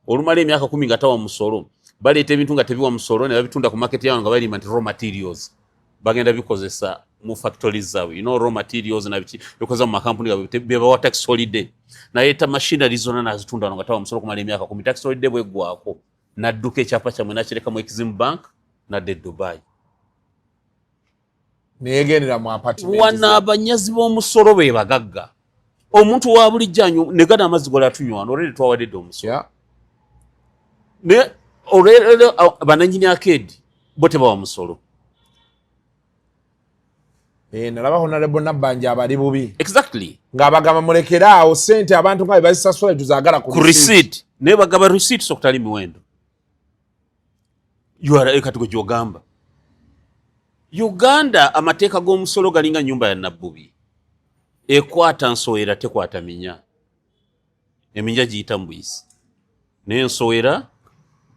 Olumala emyaka 10 nga tawa musolo. Baleeta ebintu nga tebiwa musolo ne babitunda ku market yaabwe nga balima nti raw materials. Bagenda bikozesa mu factories zaabwe. You know raw materials na biki bikoza mu makampuni gaabwe bebawa tax holiday. N'aleeta machinery zonna n'azitunda nga tawa musolo kumala emyaka 10. Tax holiday bweggwako n'adduka ekyapa kyamwe n'akireka mu Exim Bank n'adde Dubai. Neyegendera mu apartment. Wana abanyazi b'omusolo be bagagga. Omuntu wa bulijjanyo ne gana amazzi gola tunywa already twawadde omusolo. Ne already bananyini akedi bote bawa musolo. Nalaba honorable Nabanja abali bubi. Exactly. Ngabagamba mulekera awo sente abantu nga bazisasula tuzagala ku receipt. Ne bagaba receipt sokutali miwendo. URA ekatugo gyogamba. Uganda amateeka g'omusolo galinga nyumba ya Nabbubi. Ekwata nsowera tekwata minya. Eminja giyita mbuyisi. Ne nsowera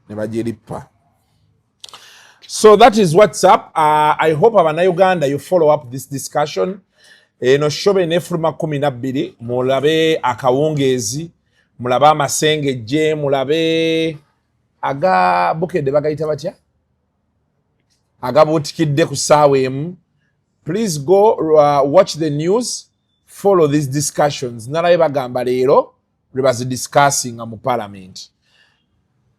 ne bagiripa. So that is what's up. I hope abana Uganda you follow up this discussion. No shobe nefuruma 12 mulabe akawungezi mulabe amasenge je mulabe aga bukede bagayita batya agabutikidde ku saawa emu. Please go watch the news, follow these discussions. Nalabe bagamba leero lwe discussing mu parliament.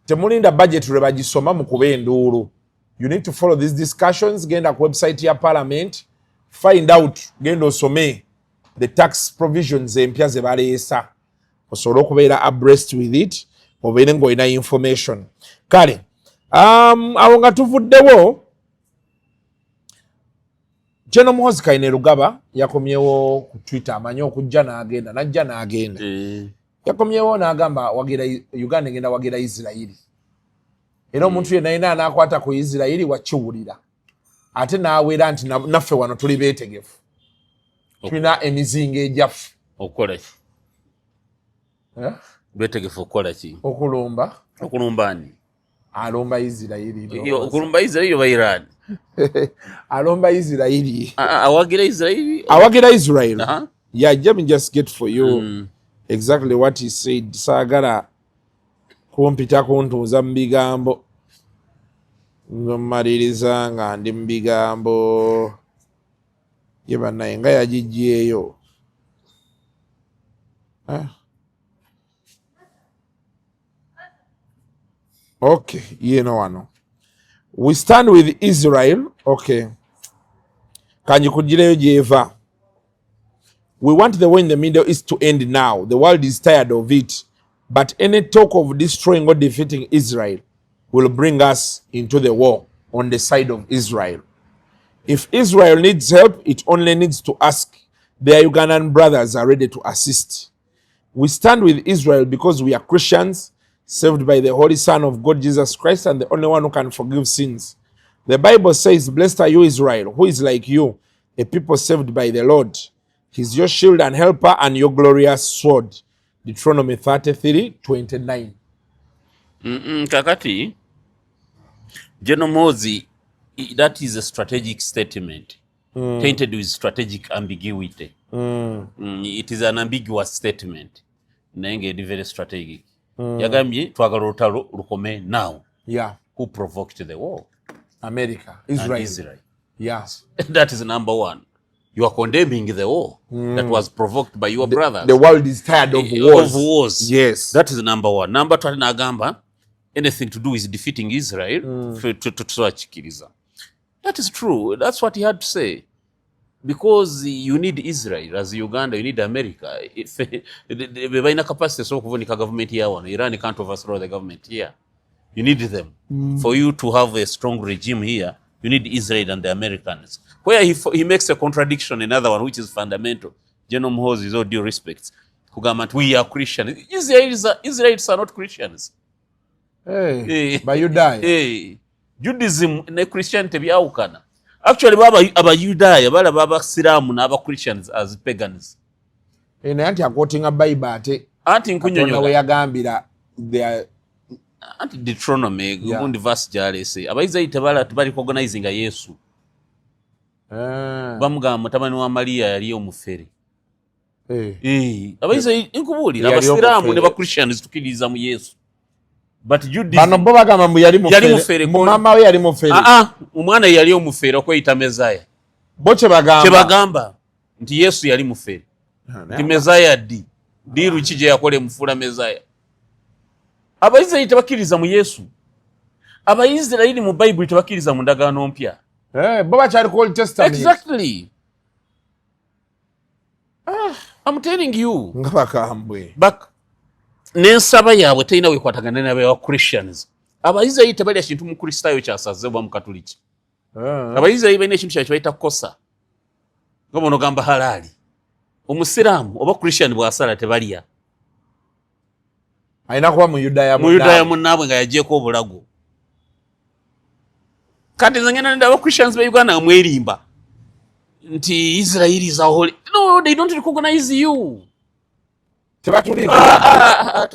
Temulinda budget lwe bagisoma mu kuba enduulu. You need to follow these discussions. Genda ku website ya parliament, find out, genda osome the tax provisions empya ze baleesa. Osobola okubeera abreast with it, obeere ng'olina information. Kale, awo nga tuvuddewo, General Muhoozi Kainerugaba yakomyewo ku Twitter amanyi okujja n'agenda, najja n'agenda. Yakomyewo n'agamba Uganda egenda wagira Isirairi. Era omuntu yenna yina anakwata ku Isirairi wakiwulira. Ate n'aweera nti naffe wano tuli beetegefu. Tulina emizinga egyaffe. Okukola ki? Beetegefu okukola ki? Okulumba. Okulumba ani? Alumba Isirairi. Okulumba Isirairi oba Iran? Alumba Isirairi. Awagira Isirairi? Awagira Israel. Yeah, let me just get for you exactly what he said. Saagala kumpita kuntuuza mu bigambo. Mmaliriza nga ndi mu bigambo. Ye bannaye nga yagiggyeeyo. Okay, wano. We stand with Israel. Okay. Kanyikujireyo jeva. We want the war in the Middle East to end now. The world is tired of it. But any talk of destroying or defeating Israel will bring us into the war on the side of Israel. If Israel needs help, it only needs to ask. Their Ugandan brothers are ready to assist. We stand with Israel because we are Christians, saved by the Holy Son of God, Jesus Christ, and the only one who can forgive sins. The Bible says, blessed are you, Israel, who is like you, a people saved by the Lord. He's your shield and helper and your glorious sword. Deuteronomy 33:29. Kakati, Genomozi, that is a strategic statement, tainted with strategic ambiguity. It is an ambiguous statement. Nenge very strategic. Yagambye twagala olutalo lukome now. Yeah. Who provoked the war? America. Israel. Israel. Yeah. That is number one. You are condemning the war that was provoked by your brothers. The world is tired of wars. Of wars. Yes. That is number one. Number two, Nagamba, anything to do with defeating Israel, to that is true. That's what he had to say. Because you need Israel, as Uganda, you need America. If the in a capacity so government here, Iran can't overthrow the government here. You need them. For you to have a strong regime here, you need Israel and the Americans. Where he makes a contradiction, another one, which is fundamental. Genome Hose is all due respect. We are Christians. Israelites are not Christians. Hey, but you die. Hey, Judaism and Christianity byaukana. Actually, Baba Yudaya, Baba Siram, and Baba Christians as pagans. In anti-quoting a Bible, Anti-Kunyagambira, they are anti-Deuteronomy, Gundi verse Jalese. Abaisa Itabala to be recognizing a Yesu. Bamga, Mutamanu Maria, Rio Muferi. Abaisa Inkubuli, Abasiram, never Christians to kill Isam Yesu. But Judaism mama we yali mufere umwana yali omufere okweyita Mezaya boche bagamba nti Yesu yali mufere nti Mezaya di ruchije yakole mufula Mezaya. Abayisraeli tebakiriza mu Yesu, Abayisraeli mu Bible tebakiriza mu ndagaano mpya. Bo bakyali ku Old Testament. Exactly. I'm telling you. Ngabakambwe Nensaba yaabwe teyina wekwatagana n'abewa Christians. Abayisraeli tebali ekintu mu Kristaayo kyasazebwa mu Katoliki. Abayisraeli balina ekintu kyabwe bayita kosa. Nga ono gamba halali. Omusiraamu oba Christian bw'asala tebalya. Ayina kuba Muyudaaya munnaabwe nga yagyeko obulago. Kati nze ngenda n'aba Christians ba Uganda mwerimba nti Israel is a holy. No, they don't recognize you.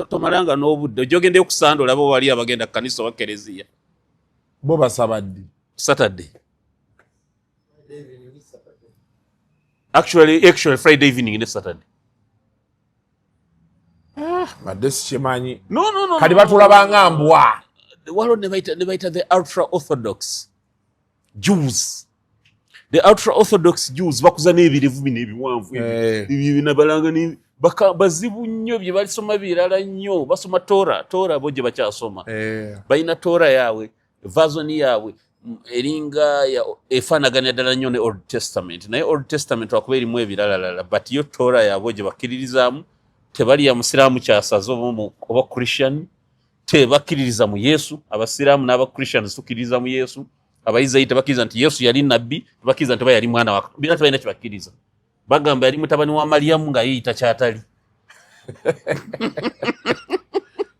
Tomalanga n'obudde ojogende okusanda olaba wali abagenda ku kanisa oba kereziya. Bo basabadde Saturday. Actually Friday evening in Saturday. Badde sikimanyi. No. Kati batulabanga mbwa. Waliwo ne bayita the ultra orthodox Jews. The ultra orthodox Jews bakuza n'ebirivu bino ebiwanvu binabalanga ni bazibu nnyo bye balisoma birala nnyo basoma Tora bo gye bakyasoma. Balina Tora yaabwe version yaabwe eringa efaanaganya ddala nnyo ne Old Testament. Naye Old Testament wakuba erimu ebiralalala but yo Tora yaabwe gye bakkiririzaamu tebali ya musiraamu kyasaze oba Christian tebakkiririza mu Yesu. Abasiraamu n'aba Christians tukkiririza mu Yesu. Abayisraeli tebakkiriza nti Yesu yali nabbi, tebakkiriza nti yali mwana wa bina tebalina kibakkiriza. Bagamba yali mutabani wa Mariamu nga yeyita kyatali.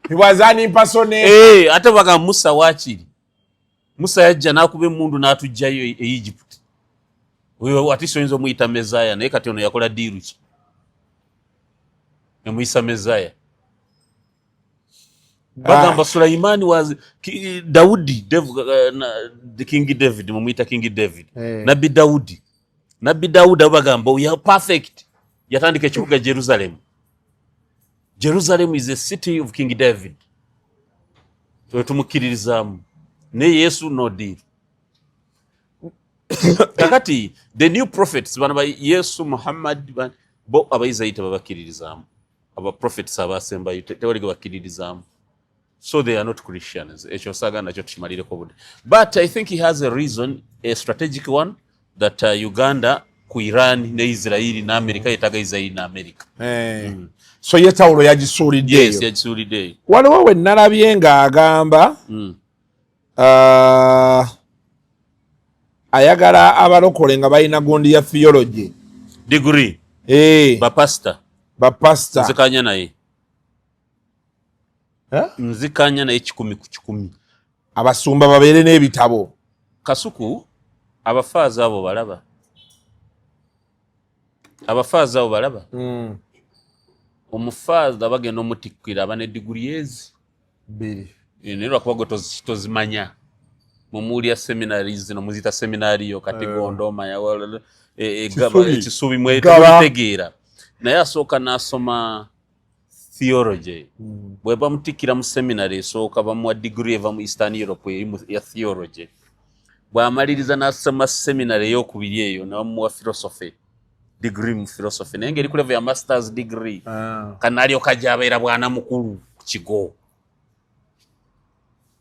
He was an impersonation. Ate bagamba Musa waakiri. Musa yajja n'akuba emmundu n'atujjayo e Egypt. Wewe ati soyinza omuyita Mezaya naye kati ono yakola diiru ki? Emuyisa Mezaya. Bagamba Sulaiman was Daudi, the King David, mumuyita King David. Nabbi Daudi bagamba we are perfect. Yatandika ekibuga Jerusalem. Jerusalem is a city of King David. Tumukkiririzaamu. Ne Yesu no deal. Kakati the new prophets bana ba Yesu Muhammad bo abayisraeli tebabakkiririzaamu. aba prophets abasembayo tewali bakiririzamu. So they are not Christians. Ekyo saga nakyo tukimalireko budde. But I think he has a reason, a strategic one, that Uganda ku Iran ne Israel na America yetaga Israel na America. So yetawulo yagisuuliddeyo. Yes, yagisuuliddeyo. Waliwo we nalabye ng'agamba ayagala abalokole nga balina gundi ya theology. Degree. Bapasta. Nzikanya naye. Nzikanya naye 10 ku 10. Abasumba babeere n'ebitabo. Kasuku abafaaza abo balaba. Abafaaza abo balaba. Omufaaza bagenda omutikkira abane degrees 2. Nero kubago tozimanya. Mumulia seminaries no muzita seminario katigondo maya gaba ekisubi mwetu tegeera. Naye asooka nasoma theology. Bweba mutikira mu seminary sooka bamuwa degree eva mu Eastern Europe ya theology. Bwamaliriza nasoma seminary y'okubiri eyo namuwa philosophy. Degree mu philosophy. Nenge eri kulevel ya masters degree. Kanalyo kajabeera bwana mukulu kigo.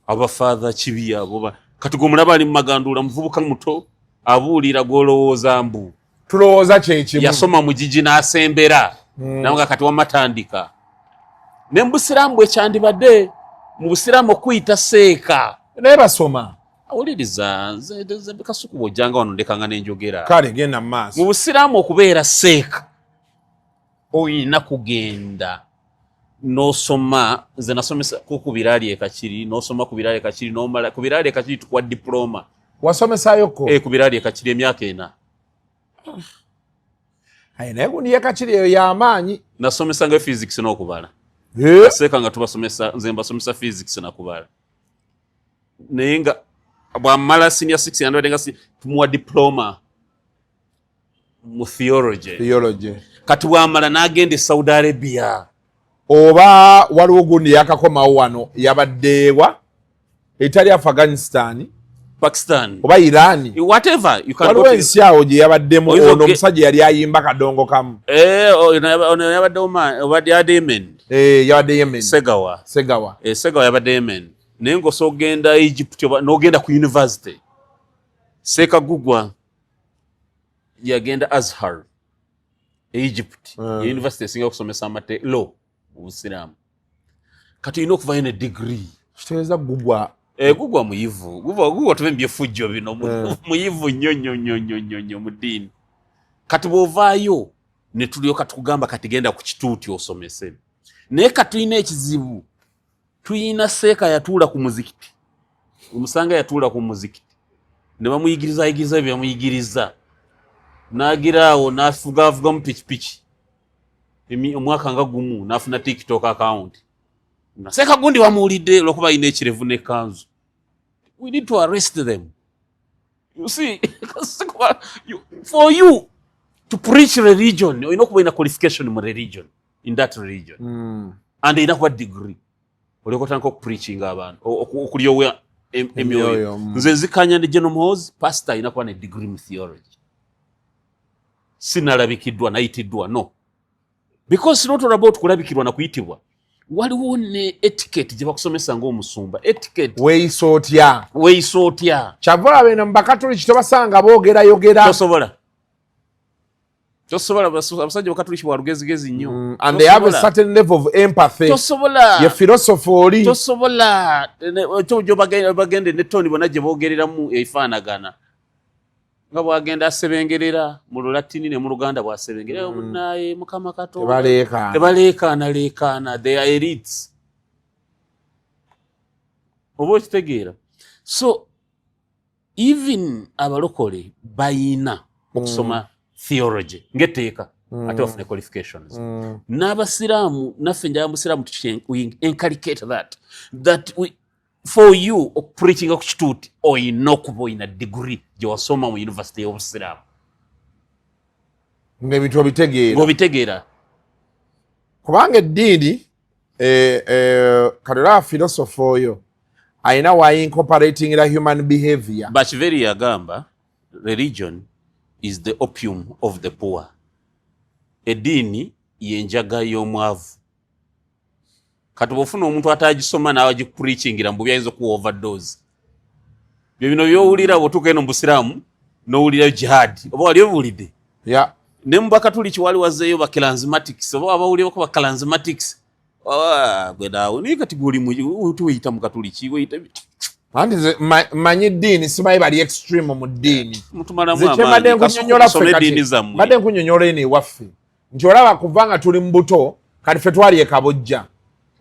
Abafather kibiya boba katugo mulaba ali magandula muvubuka muto abuulira golowooza mbu tulowooza kyekimu yasoma mu jiji n'asembera nanga kati wamatandika ne mbusiramu ekyandibadde mu busiramu okuyita seeka naye basoma awuliriza nze Kasuku bw'ojjanga wano ndekanga n'enjogera kale genda mu maaso mu busiramu okubeera seeka oyina kugenda nosoma nze nasomesa ku birali ekakiri nosoma ku birali ekakiri nomala ku birali ekakiri tukwa diploma wasomesayo ko ku birali ekakiri emyaka 4 naye gundi ekakiri eyo y'amaanyi nasomesanga physics n'okubala seeka nga tubasomesa nze mbasomesa physics nakubala naye nga bwamala senior 6 yandodenga tumuwa diploma mu theology kati bwamala n'agenda e Saudi Arabia oba waliwo gundi yakakomawo wano yabaddeewa etali Afghanistan Pakistan oba Iran whatever you can go to ensi awo gye yabaddemu ono omusajja yali ayimba kadongo kamu ono yabadde obadde Yemen yabadde Yemen Segawa Segawa yabadde Yemen naye ng'osogenda Egypt n'ogenda ku university Seeka Gugwa yagenda Azhar Egypt university esinga okusomesa amate law Ubusiramu. Kati ino kuva ine degree. Kitegeeza Gugwa. Gugwa muyivu. Gugwa tubembye fujjo bino. Muyivu nnyo mu ddiini. Kati bw'ovaayo ne tulyoka tukugamba kati genda ku kituuti osomese. Naye kati tulina ekizibu. Tuyina seeka yatuula ku muzikiti. Omusanga yatuula ku muzikiti. Ne bamuyigiriza bye bamuyigiriza. N'agiraawo n'afuga mu pikipiki. Omwaka nga gumu nafuna TikTok account. Seeka gundi wamuulidde lwokuba ine ekirevu ne kanzu. We need to arrest them. You see, for you to preach religion, you know kuba ina qualification mu religion, in that religion. And ina kuba degree. Olekotandika okupreaching abantu, okulyowa emyoyo. Nze nzikanya ne General Moz, pastor ina kuba ne degree mu theology. Sinalabikiddwa nayitiddwa, no. Because it's not all about kulabikirwa na kuyitibwa. Waliwo ne etiquette gye bakusomesa ng'omusumba. Etiquette. Weeyisootya. Kyava beno mu Bakatoliki tobasanga boogera. Tosobola abasajja Bakatoliki bwa lugezigezi nnyo. And they have a certain level of empathy. Tosobola. Ye philosophy oli. Tosobola. Kyo bagende ne toni bonna gye boogereramu efaanagana. Nga bwagenda asebengerera mu Lulatini ne mu Luganda bwasebengerera munnaye Mukama Katonda tebaleekaana they are elites oba okitegeera. So even abalokole bayina okusoma theology ng'etteeka ate bafune qualifications. N'abasiraamu naffe njala musiraamu we inculcate that we for you preaching ku kituuti oyina okuba oyina degree gye wasoma mu university y'obusiraamu ng'ebintu obitegeera kubanga eddiini kalera philosophy oyo ayina incorporating the human behavior. Bachiveri yagamba religion is the opium of the poor. Eddiini y'enjaga y'omwavu. kati bofuna omuntu atagisoma nawe agikupreachingira mbu byayinza ku overdose byo bino byowulira botuka eno mbusiramu nowulira jihad oba wali obulide ya ne mbakatuliki wali wazeeyo bakilanzimatics oba abawulira ko bakalanzimatics gwedaawo ni kati guli tuyita mu katuliki weyita andi manyi dini simayi bali extreme mu dini mutumalamu amani bade nkunyonyola ene waffe nti olaba kuvanga tuli mbuto kati ffe twali ekabojja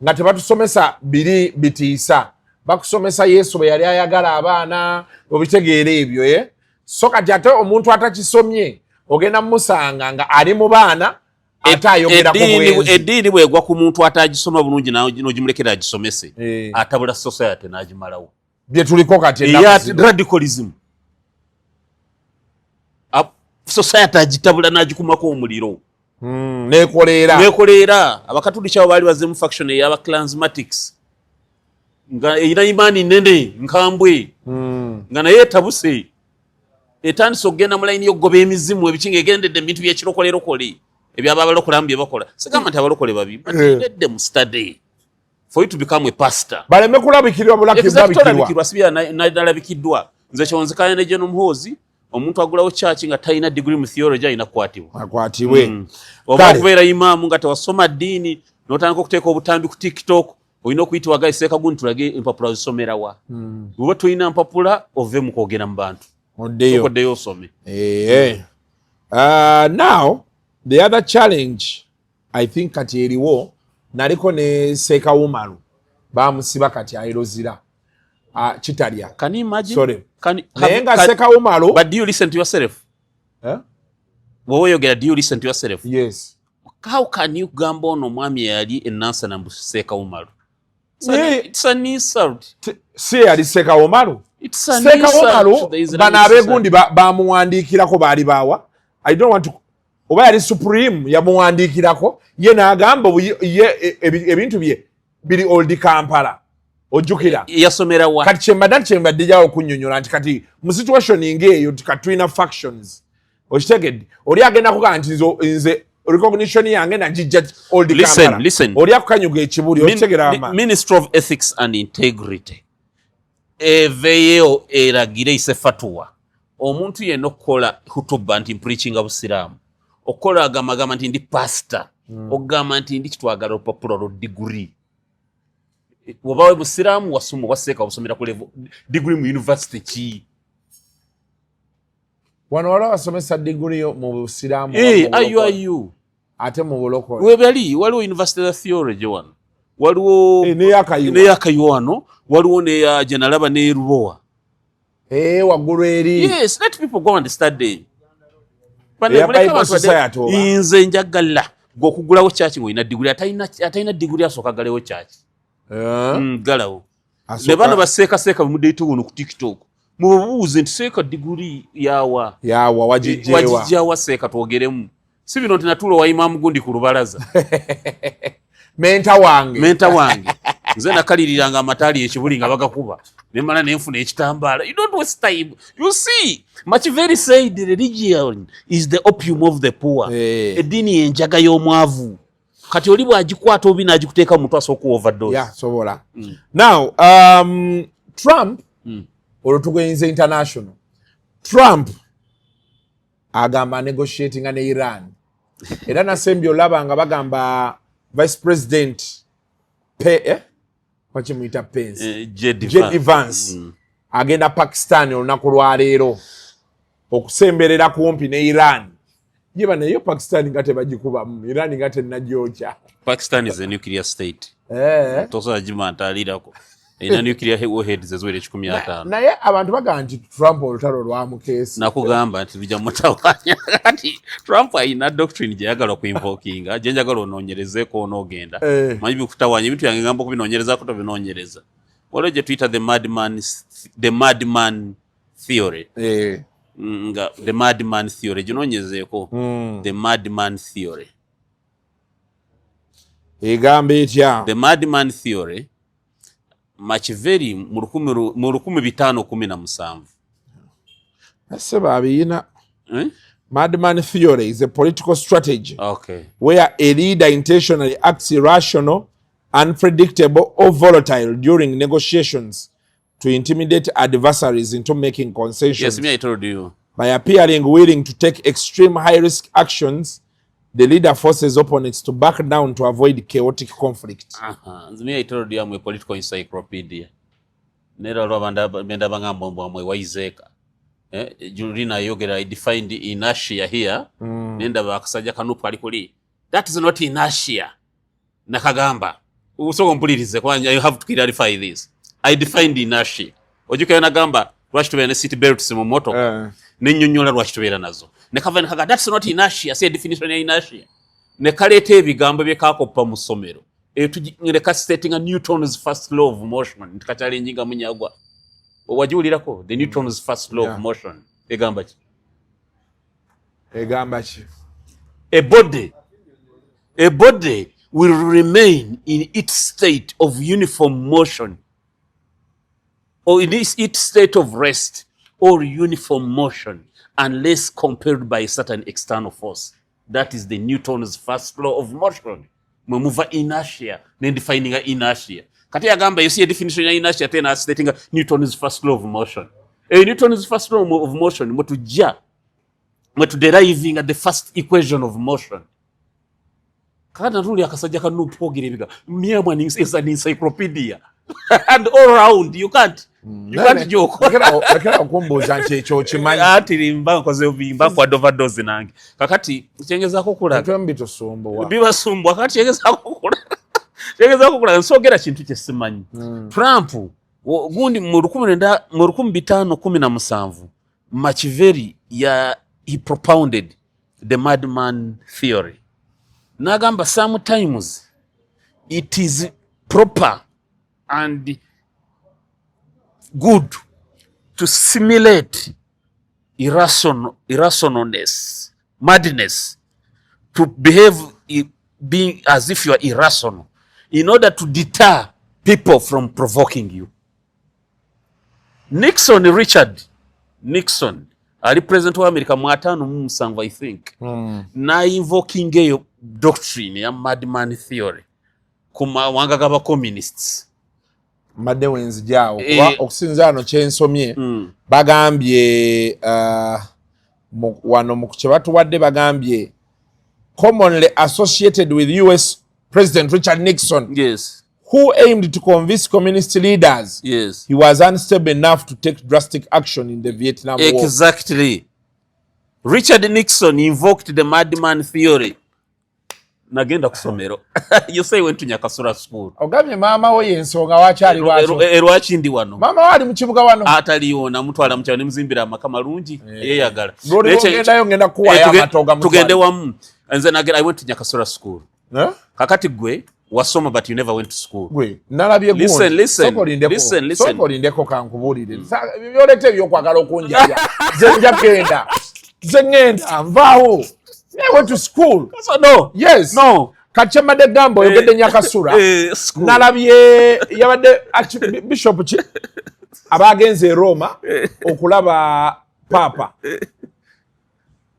nga tebatusomesa biri bitiisa bakusomesa Yesu bwe yali ayagala abaana obitegeera ebyo so kati ate omuntu atakisomye ogenda musanga nga ali mu baana ate ayogera ku bwenzi eddiini bwegwa ku muntu atagisoma bulungi n'ogimulekera agisomese atabula society n'agimalawo bye tuliko kati radicalism society agitabula n'agikumako omuliro nekolera abakatuliki abo baali bazze mu faction ey'aba clansmatics nga erina imaani nene nkambwe nga naye etabuse etandise okugenda mu layini y'okugoba emizimu ebikinga egendedde mu bintu byekirokolerokole ebyababalokola bye bakola sigamba nti abalokole babi but let mu study for you to become a pastor baleme kulabikirwa bulakibwa sibya nalabikiddwa nze kyonzekanya ne John Muhoozi omuntu agulawo church nga talina degree mu theology ayina akwatibwe oba okubeera imaamu nga tewasoma ddiini n'otandika okuteeka obutambi ku TikTok olina okuyitibwa gayi seeka gundi tulage empapula zisomerawa bw'oba tolina mpapula ove mu kwogera mu bantu okoddeyo osome now the other challenge I think kati eriwo naliko ne Seeka Umaru bamusiba kati ayirozira chitalya can you imagine sorry naye nga Seeka Umaru but do you listen to yourself woyogera do you listen to yourself yes how can you gamba ono mwami yali enansa na Seeka Umaru it's an insult si yali Seeka Umaru Seeka Umaru bana abegundi bamuwandiikirako baali baawa I don't want to oba yali supreme yamuwandiikirako ye n'agamba ebintu bye biri old Kampala ojjukira yasomera wa kati kyembadde jawo okunnyonnyola nti kati mu situation ng'eyo katulina factions okitegedde oli agenda kugaa nti nze recognition yange nagijja old Kampala oli akukanyuga ekibuli okitegera Ministry of Ethics and Integrity eveyo eragire ise fatwa omuntu yenna okukola hutuba nti preaching busiraamu okola agamba nti ndi pastor ogamba nti ndi kitwagala olupapula lwa degree wobawe musiraamu wasoma waseeka obusomera ku level degree mu university ki wano wala wasomesa degree mu busiraamu ayu ate mu bulokole webali waliwo university of theology wano waliwo neyakayu wano waliwo neya jenalaba nerubowa waggulu eri yes let people go and study nze njagala ng'okugulawo church ng'olina diguli atalina diguli asooka galewo church galawo ne bano baseekaseeka bemuddeeto wono ku TikTok mubuuze nti seeka diguli yawa wagijjawa seeka twogeremu si bino nti natulo wa imaamu gundi ku lubalaza menta wange nze nakaliriranga amataali ekibuli nga bagakuba nemala nenfuna ekitambaala you don't waste time you see Machiavelli said religion is the opium of the poor eddiini yenjaga y'omwavu kati oli bwagikwata obi n'agikuteeka mu mutwe asooka overdose sobola now Trump olwo tugwenyiza international Trump agamba negotiatinga ne Iran era nasembye olaba nga bagamba vice president wakimuyita Pence J.D. Vance agenda Pakistan olunaku lwaleero okusemberera kumpi ne Iran yeba nayo Pakistan nga tebagikubamu Iran nga tennagyokya Pakistan is a nuclear state tosobola gimantaalirako erina nuclear warheads eziwera 15 naye abantu bagamba nti Trump olutalo lwamukeesi nakugamba nti lujja mutawanya kati Trump ayina doctrine gyeyagala okuinvokinga gyenjagala onoonyerezeeko onoogenda manyi bikutawanya ebintu yange ngamba okubinoonyerezaako tobinoonyereza waliwo gye tuyita the madman theory nga the madman theory ginoonyezeeko the madman theory egamba etya the madman theory Machiavelli mu 1517 ase babiyina Madman theory is a political strategy where a leader intentionally acts irrational unpredictable or volatile during negotiations to intimidate adversaries into making concessions. Yes, me I told you. By appearing willing to take extreme high-risk actions, the leader forces opponents to back down to avoid chaotic conflict. Me I told you I'm a political encyclopedia. Nera Ravanda Menda Bangambombo Waizeka. Julina Yogera, I defined inertia here. Nenda Bakasaja Kanupalikuli. That is not inertia. Nakagamba. So complete you have to clarify this. I defined inertia. Ojuka Nagamba, rush to a city belt Simomoto. Nenyonyola rush to nazo. Nekava that's not inertia. Say definition of inertia. Nekalete bigambo byekako pa musomero. Neka stating a Newton's first law of motion. Nkachalinga munyagwa. Wajulirako the Newton's first law of motion. Egamba chi. A body will remain in its state of uniform motion, or in its state of rest or uniform motion, unless compelled by a certain external force. That is the Newton's first law of motion. We move inertia, then defining inertia. Kati agamba, you see a definition of inertia, then stating Newton's first law of motion. Newton's first law of motion, what to deriving the first equation of motion. Kana rule akasaja kanu pogire biga. Mere one is an encyclopedia. And all around you can't joke. Akera okumbuza nchecho chimanyi. Ati limba koze ubimba kwa overdose nange. Kakati chengeza kokula. Twembi tosombo wa. Biba sumbo kakati chengeza kokula. Chengeza kokula nsogera kintu kyesimanyi. Trump gundi mu 1517 Machiavelli he propounded the Madman theory. Nagamba sometimes it is proper and good to simulate irrationalness, madness, to behave being as if you are irrational in order to deter people from provoking you. Richard Nixon, ali president wa America mu 5 I think. Na invoking a doctrine ya Madman theory kuma wanga gaba communists. Madde wenzi jao okusinza ano kyensomye bagambye wano mu kyebatu wadde bagambye commonly associated with US President Richard Nixon. Yes. Who aimed to convince communist leaders he was unstable enough to take drastic action in the Vietnam War. Exactly. Richard Nixon invoked the Madman theory. Nagenda kusomero. You say went to Nyakasura school. Ogambye mama we ensonga wakyali wacho. Erwachi ndi wano. Mama wali mu kibuga wano. Ataliona mutwala mutya nemuzimbira amamalungi yeyagala. Ngenda ngenda kuwa ya matoga mutwala. Tugende wamu. And then again I went to Nyakasura school. Kakati gwe wasoma but you never went to school. Gwe nalabye gundi. Listen. Soko lindeko kankubulire. Byolete byokwagala okunjaya. Zenja kenda. Zengenda mvaho. I went to school. So no. Yes. No. Kachema de gambo yogede Nyakasura. Nalabye yabade Bishop chi abagenze Roma okulaba Papa.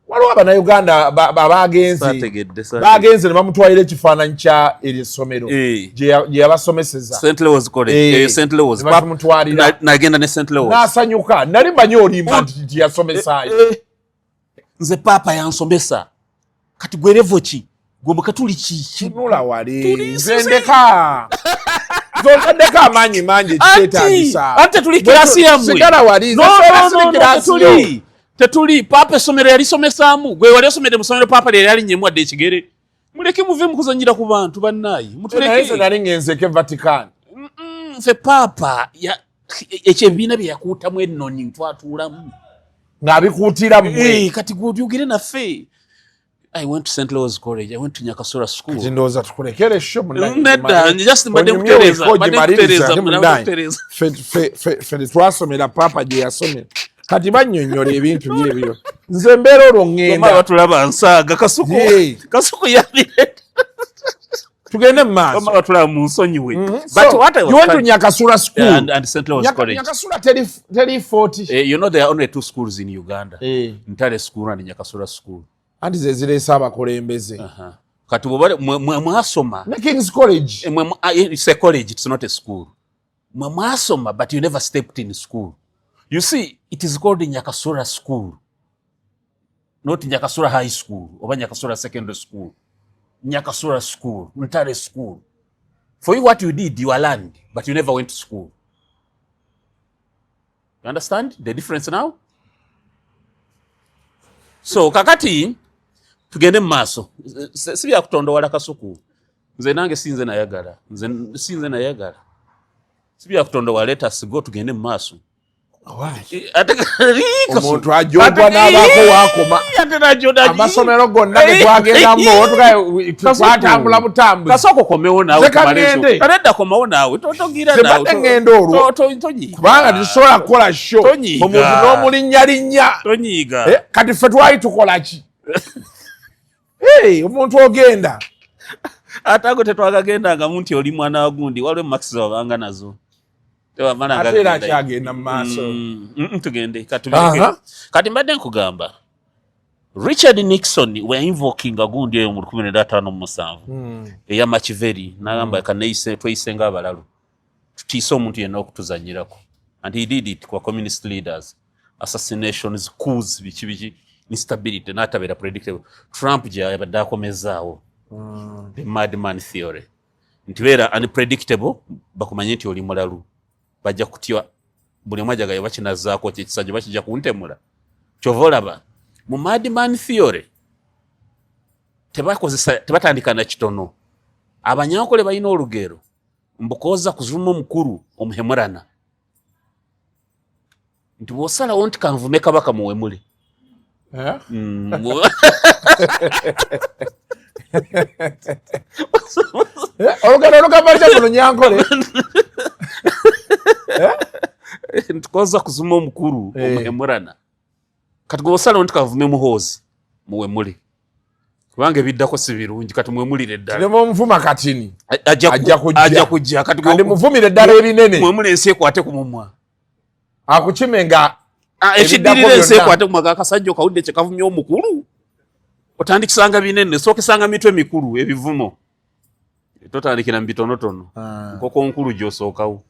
Waliwo abana Uganda bagenze bamutwalira ekifaananyi kya erisomero gye yabasomeseza St. Louis College. St. Louis nagenda ne St. Louis n'asanyuka nali mbanyi olimba nti yasomesaayo nze Papa yansomesa kati gwerevo ki gwe tuli ki nula wali nze ndeka ndeka amanyi mangi kiteetagisa ate tuli klasi yamwe sigala wali tetuli Papa somero yali somesaamu gwe wali osomere mu somero Papa yali nyemu adde ekigere muleke muve mu kuzanyira ku bantu bannayi mutuleke nali ngenzeke Vatican nfe Papa ekyebina bye yakuutamu ennoni ntwatuulamu ng'abikuutira mmwe kati gw'obyogere naffe. I went to St. Louis College. I went to Nyakasura School. Ndowooza tukulekere sho nedda just mbadde kutereeza ffe twasomera Papa gye yasomera kati bannyonnyola ebintu byebyo nze mbeera olwo ŋŋenda batulaba nsaaga Kasuku yabire tugende mu maaso batulaba mu nsonyiwe. You went to Nyakasura School and St. Louis College. Nyakasura teri 40. You know there are only 2 schools in Uganda. Ntale School and Nyakasura School. Anti ze zireese abakulembeze kati mwasoma King's College. It's a college, it's not a school. Mwasoma, but you never stepped in school. You see, it is called Nyakasura School, not Nyakasura High School or Nyakasura Secondary School. Nyakasura School, Ntare School. For you, what you did, you learned, but you never went to school. You understand the difference now? So, kakati, tugende maso. Sibi ya kutondo wala Kasuku. Nze nange sinze na yagala. Sinze na yagala. Sibi ya kutondo wala, let us go tugende maso. Omuntu ajogwa n'abaako waakoma amasomero gonna ge twagendamu twatambula butambuzi kasoko komewo naawe taledda komawo naawe togira naawe tebadde ngenda olwo kubanga tetusobola kukola sho omuntu n'omulinnyalinnya tonyiiga kati ffe twali tukola ki omuntu ogenda ate ago tetwagagendangamu nti oli mwana wa gundi waliwo max wabanga nazo ate era akyagenda mu maaso tugende kati mbadde nkugamba Richard Nixon we invoking agundi eyo mu 1957 eya Machiavelli n'agamba kanayise tweyisenga abalalu tutiise omuntu yenna okutuzanyirako and he did it kwa communist leaders assassinations coups biki instability n'atabeera predictable. Trump yabadde akomezaawo the madman theory nti beera unpredictable bakumanye nti oli mulalu bajja kutya buli mwajagayo bakinazaako kyekisajja bakijja kuntemula kyova olaba mu madman theory tebatandika na kitono abanyankole balina olugero mbukoza kuzuma omukulu omuhemurana nti bw'osalawo nti kanvume kabaka muwemule olugero olugamba kya muno nyankole ntukoza kuzuma omukulu omuhemurana kati gwosalawo nti kanvume muhoozi muwemule kubanga ebiddako si birungi kati mwemulire eddala kirema omuvuma katini ajja kujja kati muvumire eddala ebinene mwemule ensi ekwate ku mumwa akukime nga ekiddirira ensi ekwate ku mwaga akasajja okawudde kyekavumya omukulu otandikisanga binene sookesanga mitwe mikulu ebivumo totandikira mu bitonotono nkoko nkulu gy'osookawo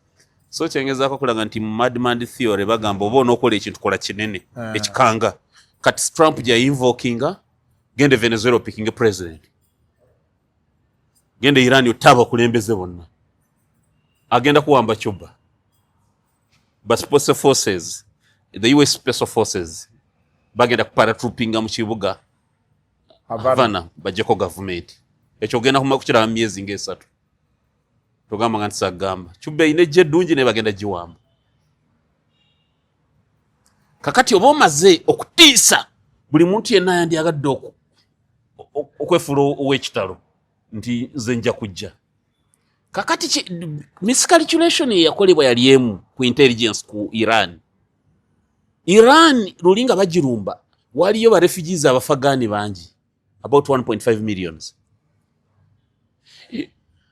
so kyengezaako kulaga nti mu madman theory bagamba oba onookola ekintu kola kinene ekikanga kati Trump gya invokinga gende Venezuela opicking president gende Iran otaba kulembeze bonna agenda kuwamba Cuba but special forces the US special forces bagenda kuparatroopinga mu kibuga Havana bajeko government ekyo genda kumakukira myezi ng'esatu tugamba nga ntisagamba Cuba ine je dungi ne bagenda jiwamba kakati oba omaze okutiisa buli muntu yenna yandyagadde okwefuula ow'ekitalo nti nze nja kujja kakati miscalculation yakolebwa yali emu ku intelligence ku Iran lulinga bagirumba waliyo ba refugees abafagani bangi about 1.5 millions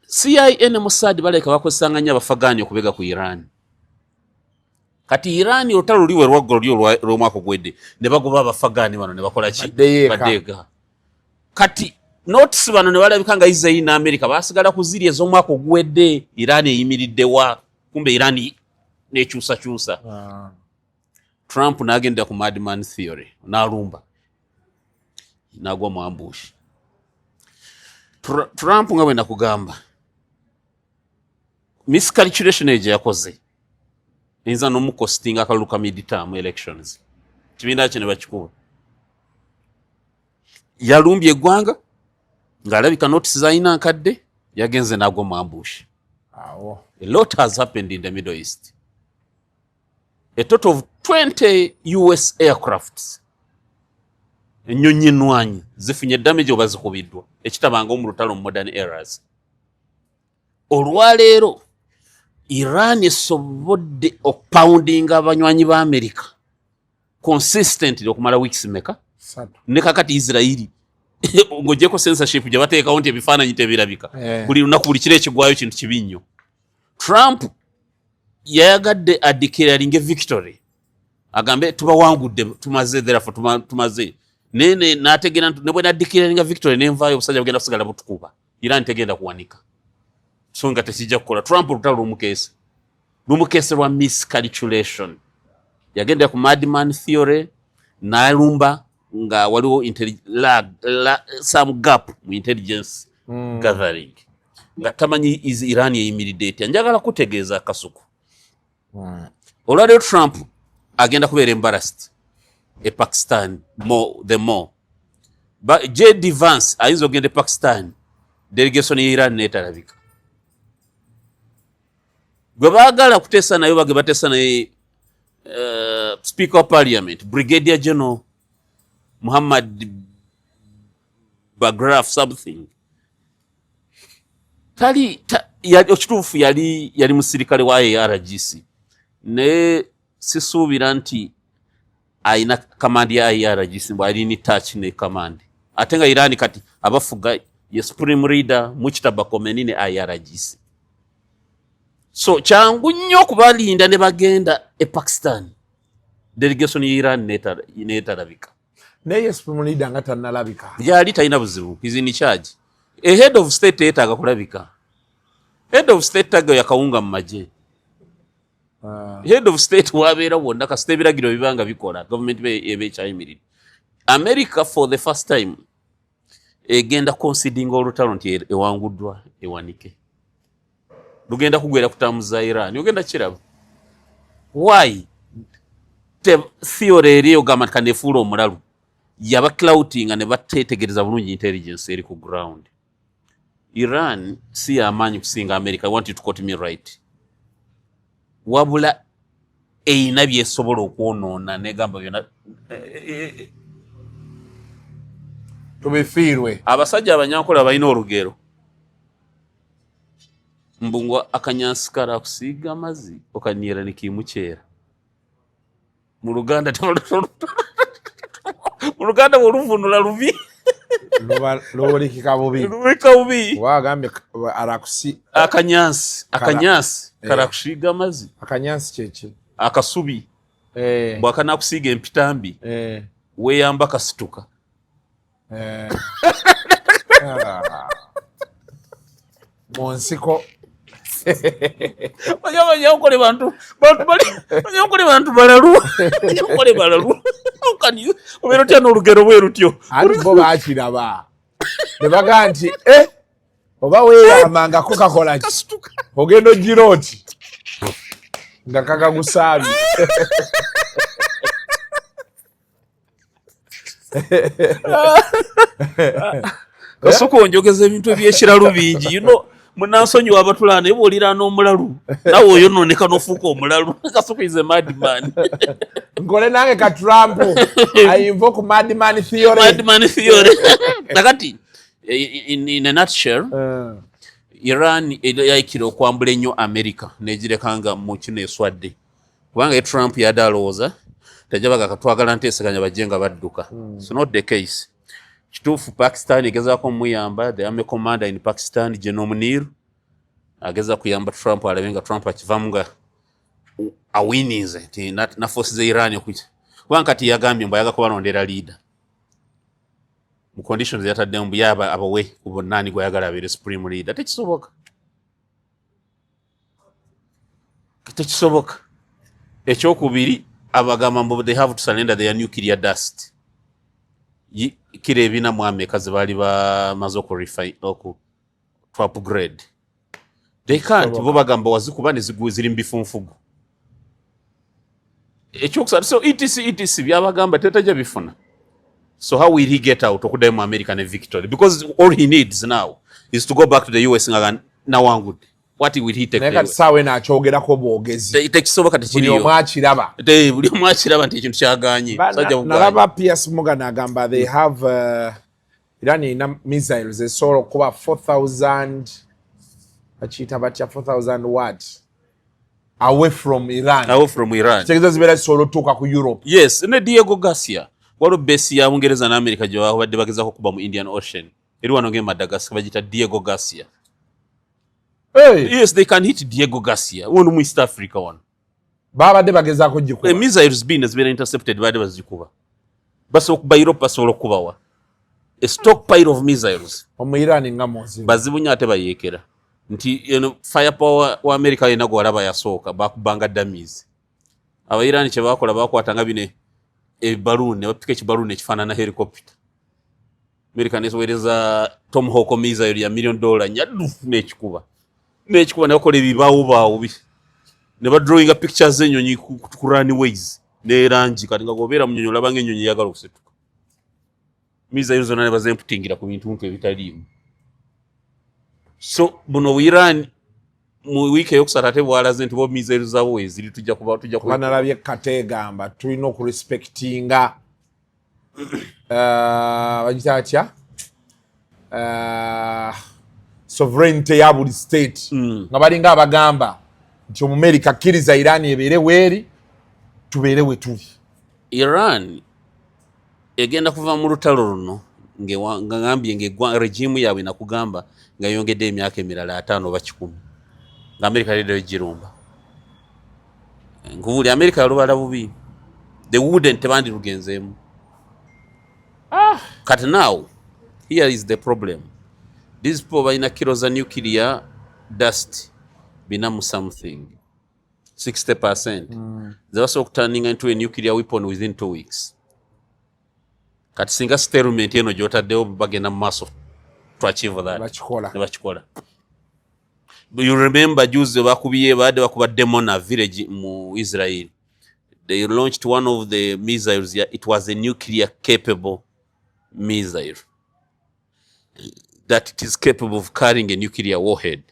CIA ne Mossad baleka bakozesanga nnyo abafagani okubega ku Iran kati Iran olutalo luliwe lwaggolo lw'omwaka ogwedde ne bagoba abafagani bano ne bakola ki badeega kati notice bano ne balabika nga Israel ne America basigala ku ziri ez'omwaka ogwedde Iran eyimiriddewa kumbe Iran nekyusakyusa Trump n'agenda ku madman theory n'alumba n'agwa mu ambush Trump nga bwe nakugamba miscalculation ejo yakoze eyinza n'omukostinga akalulu ka mid-term elections kibiina kye ne bakikuba yalumbye eggwanga ng'alabika notice zalina nkadde yagenze n'agwa mu ambush. A lot has happened in the Middle East. A total of 20 US aircrafts ennyonyi ennwanyi zifunye damage oba zikubiddwa ekitabanga mu lutalo mu modern eras. Olwaleero Iran esobodde okupoundinga abanywanyi ba America consistently okumala weeks meka ne kakati Israeli ng'ogyeko censorship gye bateekawo nti ebifaananyi tebirabika buli lunaku buli kiro ekigwayo kintu kibi nnyo. Trump yayagadde adeclaring victory agambe tubawangudde tumaze therefore tumaze nene nategera nebwe nadikira victory nenvayo obusajja bugenda kusigala butukuba Iran tegenda kuwanika so nga tesijja kukola Trump lutalo lumukese lwa miscalculation yagenda ku Madman theory nalumba nga waliwo some gap mu intelligence gathering nga tamanyi is Iran yeyimiridde njagala kutegeeza Kasuku olwaleero Trump agenda kubeera embarrassed Pakistan the more but J.D. Vance ayinza ogenda Pakistan delegation ya Iran netalabika gwe baagala kuteesa nayo bage bateesa naye Speaker of Parliament Brigadier General Muhammad Bagraf something okituufu yali musirikale wa IRGC ne sisuubira nti ayina command ya IRGC mbw alini touch ne command ate nga Iran kati abafuga ye supreme leader Mujtaba Khomeini ne IRGC so kyangu nnyo okubalinda ne bagenda Pakistan delegation ya Iran netalabika naye supreme leader nga tannalabika yali talina buzibu is in charge a head of state yetaaga kulabika head of state taga yakawunga mu maje head of state wabeera wonna kasita ebiragiro bibanga bikola government ebekyayimiridde America for the first time egenda conceding olutalo nti ewanguddwa ewanike lugenda kugwera kutamuza Iran ogenda kiraba why the theory eriyo gama kanefuula omulalu yaba clouting ne batetegereza bulungi intelligence eri ku ground Iran si amanyi kusinga America. I want you to quote me right wabula eina byesobola okwonoona negamba byonna tubifiirwe abasajja abanyankola balina olugero mbungwa akanyansi kala kusiiga amazzi okaniira nekimukyera mu Luganda oluvunula lubi lolikika bubi wagambye arakusi akanyansi kala kusiiga amazzi akanyansi kyeki akasubi bwakana kusiiga empitambi weyamba kasituka Monsiko Banyakole bantu balalu banyakole balalu okani obero tyano olugero bwerutyo ali bo baakiraba ne baga nti oba weeyamanga ko kakola ki ogendo giroti nga kakagusaali Kasuku njogeza ebintu ebyekiralu bingi you know munansonyi wabatulana ebolira n'omulalu nawe oyo noneka nofuuka omulalu Kasuku is a madman ngole nange ka Trump I invoke madman theory nakati in a nutshell Iran yaikira okwambula ennyo America negirekanga mu kino eswadde kubanga Trump yadalooza tajabaga katwagala nteeseganya bajenga badduka it's not the case kituufu Pakistan egezaako muyamba the army commander in Pakistan General Munir ageza kuyamba Trump alabenga Trump akivamu nga awinize nti na force za Iran okwicha kubanga kati yagambye mbayaga kuba nondera leader mu conditions yatadde mbu yaba abawe kubo nani gwayagala abere supreme leader tekisoboka ekyokubiri abagamba mbu they have to surrender their nuclear dust kire ebina mu America zibali bamaze refine to upgrade they can't bo bagamba wazikuba ne ziri mbifunfugu ekyokusatu so etc byabagamba tetaja bifuna so how will he get out okudayo mu America ne victory because all he needs now is to go back to the US na wangu what will he take neka sawe na chogerako bwogezi tekisoboka tekiriyo buli omwakiraba buli omwakiraba nti ekintu kyaganye sajja nalaba PS Morgan agamba they have Iranian missiles esobola okuba 4000 achita batya 4000 what away from Iran kitegeeza zibeera zisobola otuuka ku Europe yes ne Diego Garcia waliwo base ya Bungereza na America gye babadde bagezaako kuba mu Indian Ocean eri wano nge Madagascar bagita Diego Garcia. Yes, they can hit Diego Garcia wano mu East Africa one babadde bagezaako gikuba missiles been has been intercepted bade bazikuba basobola okuba Europe basobola okubawa a stockpile of missiles Omuirani nga mozi bazibu nnyo ate bayeekera nti firepower wa America yena gwalaba yasooka bakubanga dummies Abairani kye bakola bakwatanga bine eballoon ne bapika ekiballoon ekifaanana helicopter America nesowereza Tomahawk missile ya $1 million nyaddu n'ekikuba ne bakola ebibaawo ne badrawinga pictures z'ennyonyi ku runways ne rangi kati nga gobeera mu nnyonyi olaba ng'ennyonyi eyagala okusetuka missile zonna ne bazemputingira ku bintu ebitaliimu so buno Iran mu wiiki eyokusatu ate bwalaze nti bo missile zaabo weziri tujja kuba banalabye kategamba tulina okurespectinga bagita atya sovereignty ya buli state nga balinga abagamba nti Omumerika akkiriza Iran ebeere weeri tubeere we tuli. Iran egenda kuva mu lutalo luno nga ngambye regime yaabwe nakugamba nga yongedde emyaka emirala 5 oba 10 nga America leero girumba nguvuli America yalubala bubi they wouldn't bandi lugenzeemu cut now here is the problem these people balina kilo za nuclear dust binamu something 60% they also turning into a nuclear weapon within 2 weeks kati singa stalemate eno gyotaddewo bagenda mu maaso to achieve that bakikola you remember juzi bakuba Demona village mu Israel they launched one of the missiles it was a nuclear capable missile that it is capable of carrying a nuclear warhead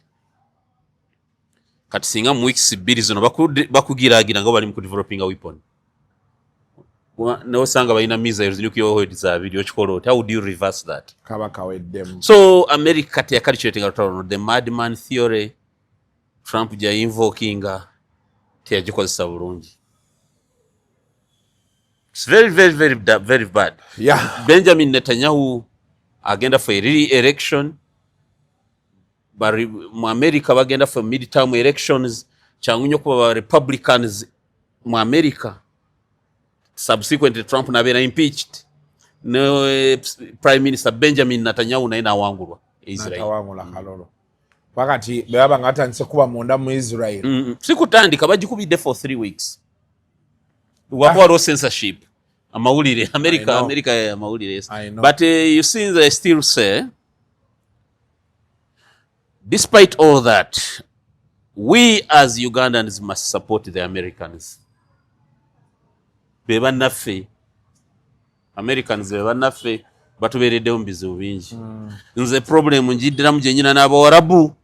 kati singa mu weeks 2 zino bakugiragira nga bali mu developing a weapon no sanga balina missiles nuclear warheads za video chikolo how do you reverse that so America kati yakalichirating the Madman theory Trump ja invokinga tiyagikozesa bulungi it's very very very very bad Benjamin Netanyahu agenda for a re-election mu America bagenda for midterm elections changunyo kuba Republicans mu America subsequently Trump nabeera impeached no Prime Minister Benjamin Netanyahu naye nawangulwa Israel kalolo wakati baba ngatandise kuba munda mu Israel sikutandika bagikubidde for 3 weeks wakwalo censorship amawulire America ya amawulire but you see they still say despite all that we as Ugandans must support the Americans beba naffe Americans beba naffe batubeereddewo mu bizibu bingi nze problem njiddiramu gyenyina n'Abawarabu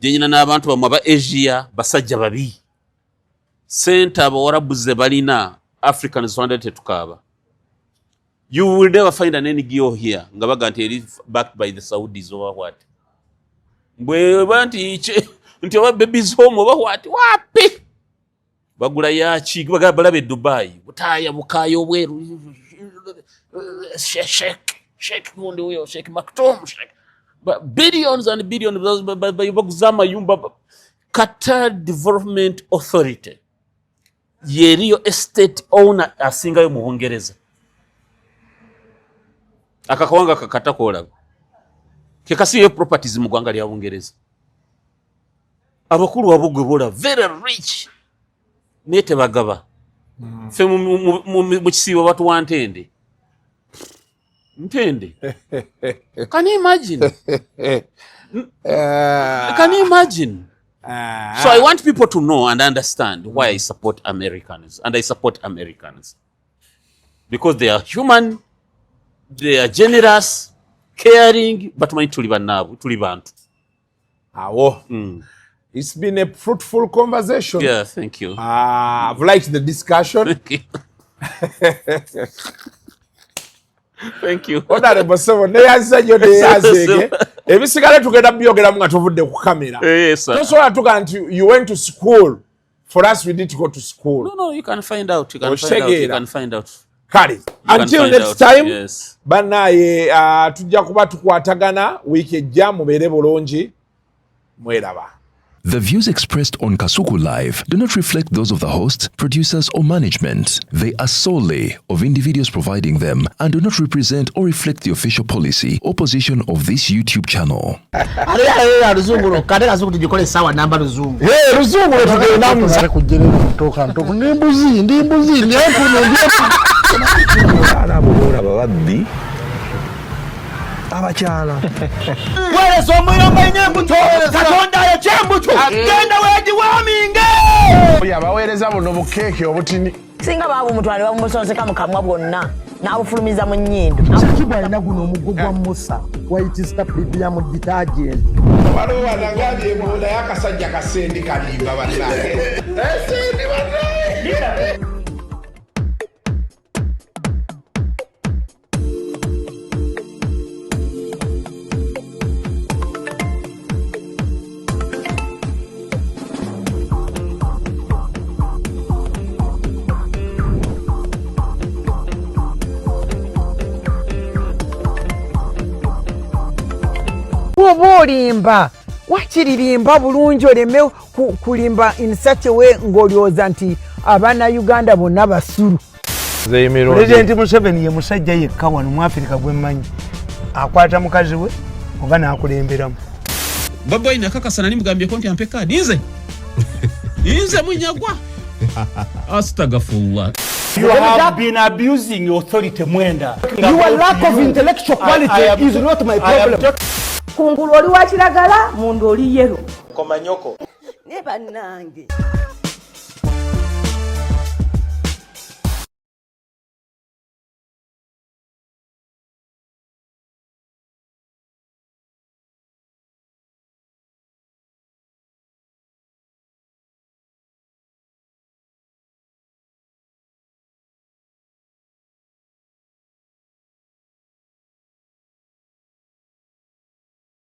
gyenyina n'abantu bamwe aba Asia basajja babi sente Abawarabu ze balina Africans twandete tetukaaba you will never find an NGO here nga baga nti eri backed by the Saudis or what mbwe nti oba babies home oba what wapi bagula yaki balabe Dubai butaya bukayo bweru Sheikh Mundi huyo Sheikh Maktoum billions and billions baguzama yumba Qatar Development Authority yeriyo estate owner asingayo mu Bungereza akakawanga kakatakola kekasiye properties mu gwanga lya Bungereza abakulu abugwe bola very rich nete bagaba fe mu kisibo watu wantende ntende can you imagine can you imagine so I want people to know and understand why I support Americans and I support Americans because they are human, they are generous, caring, but my tuli bantu awo it's been a fruitful conversation. Yeah, thank you. I've liked the discussion. Thank you. Thank you. Honorable Seven, neyanzanyo neyanzege. Ebisigale tugenda byogeramu nga tuvudde ku kamera. Yes, sir. Tosobola tuga nti you went to school. For us, we did go to school. No, you can find out. You can find out. Kale. Until next time, yes. Banaye tujja kuba tukwatagana week ejja mubeere bulungi. Mweraba. The views expressed on Kasuku Live do not reflect those of the host, producers, or management. They are solely of individuals providing them and do not represent or reflect the official policy or position of this YouTube channel. Abakyala werezo omuyomba enyembuto katonda yekyembuto genda wegiwaminge yabaweereza buno bukeeke obutini singa baabo omutwale bamusonseka mu kamwa bwonna n'abufulumiza mu nnyindo kibwa alina guno omuggo gwa musa waitisita biblia mu detergent waliwo wanagambye ebola y'akasajja kasendi kalimba bannange esendi bannange. Oba olimba wakiririmba bulungi oleme kulimba in such a way ng'olyoza nti abaana Uganda bonna basulu. Pulezidenti Museveni ye musajja yekka wano mu Africa gwe mmanyi akwata mukazi we oba n'akulemberamu. Bobi Wine akakasana nimugambyeko nti ampe kaadi nze munyagwa. Astagfirullah. You have been abusing authority mwenda. Your lack of intellectual quality is not my problem. Kungulu oli wa kiragala mundu oli yero Komanyoko ne bannange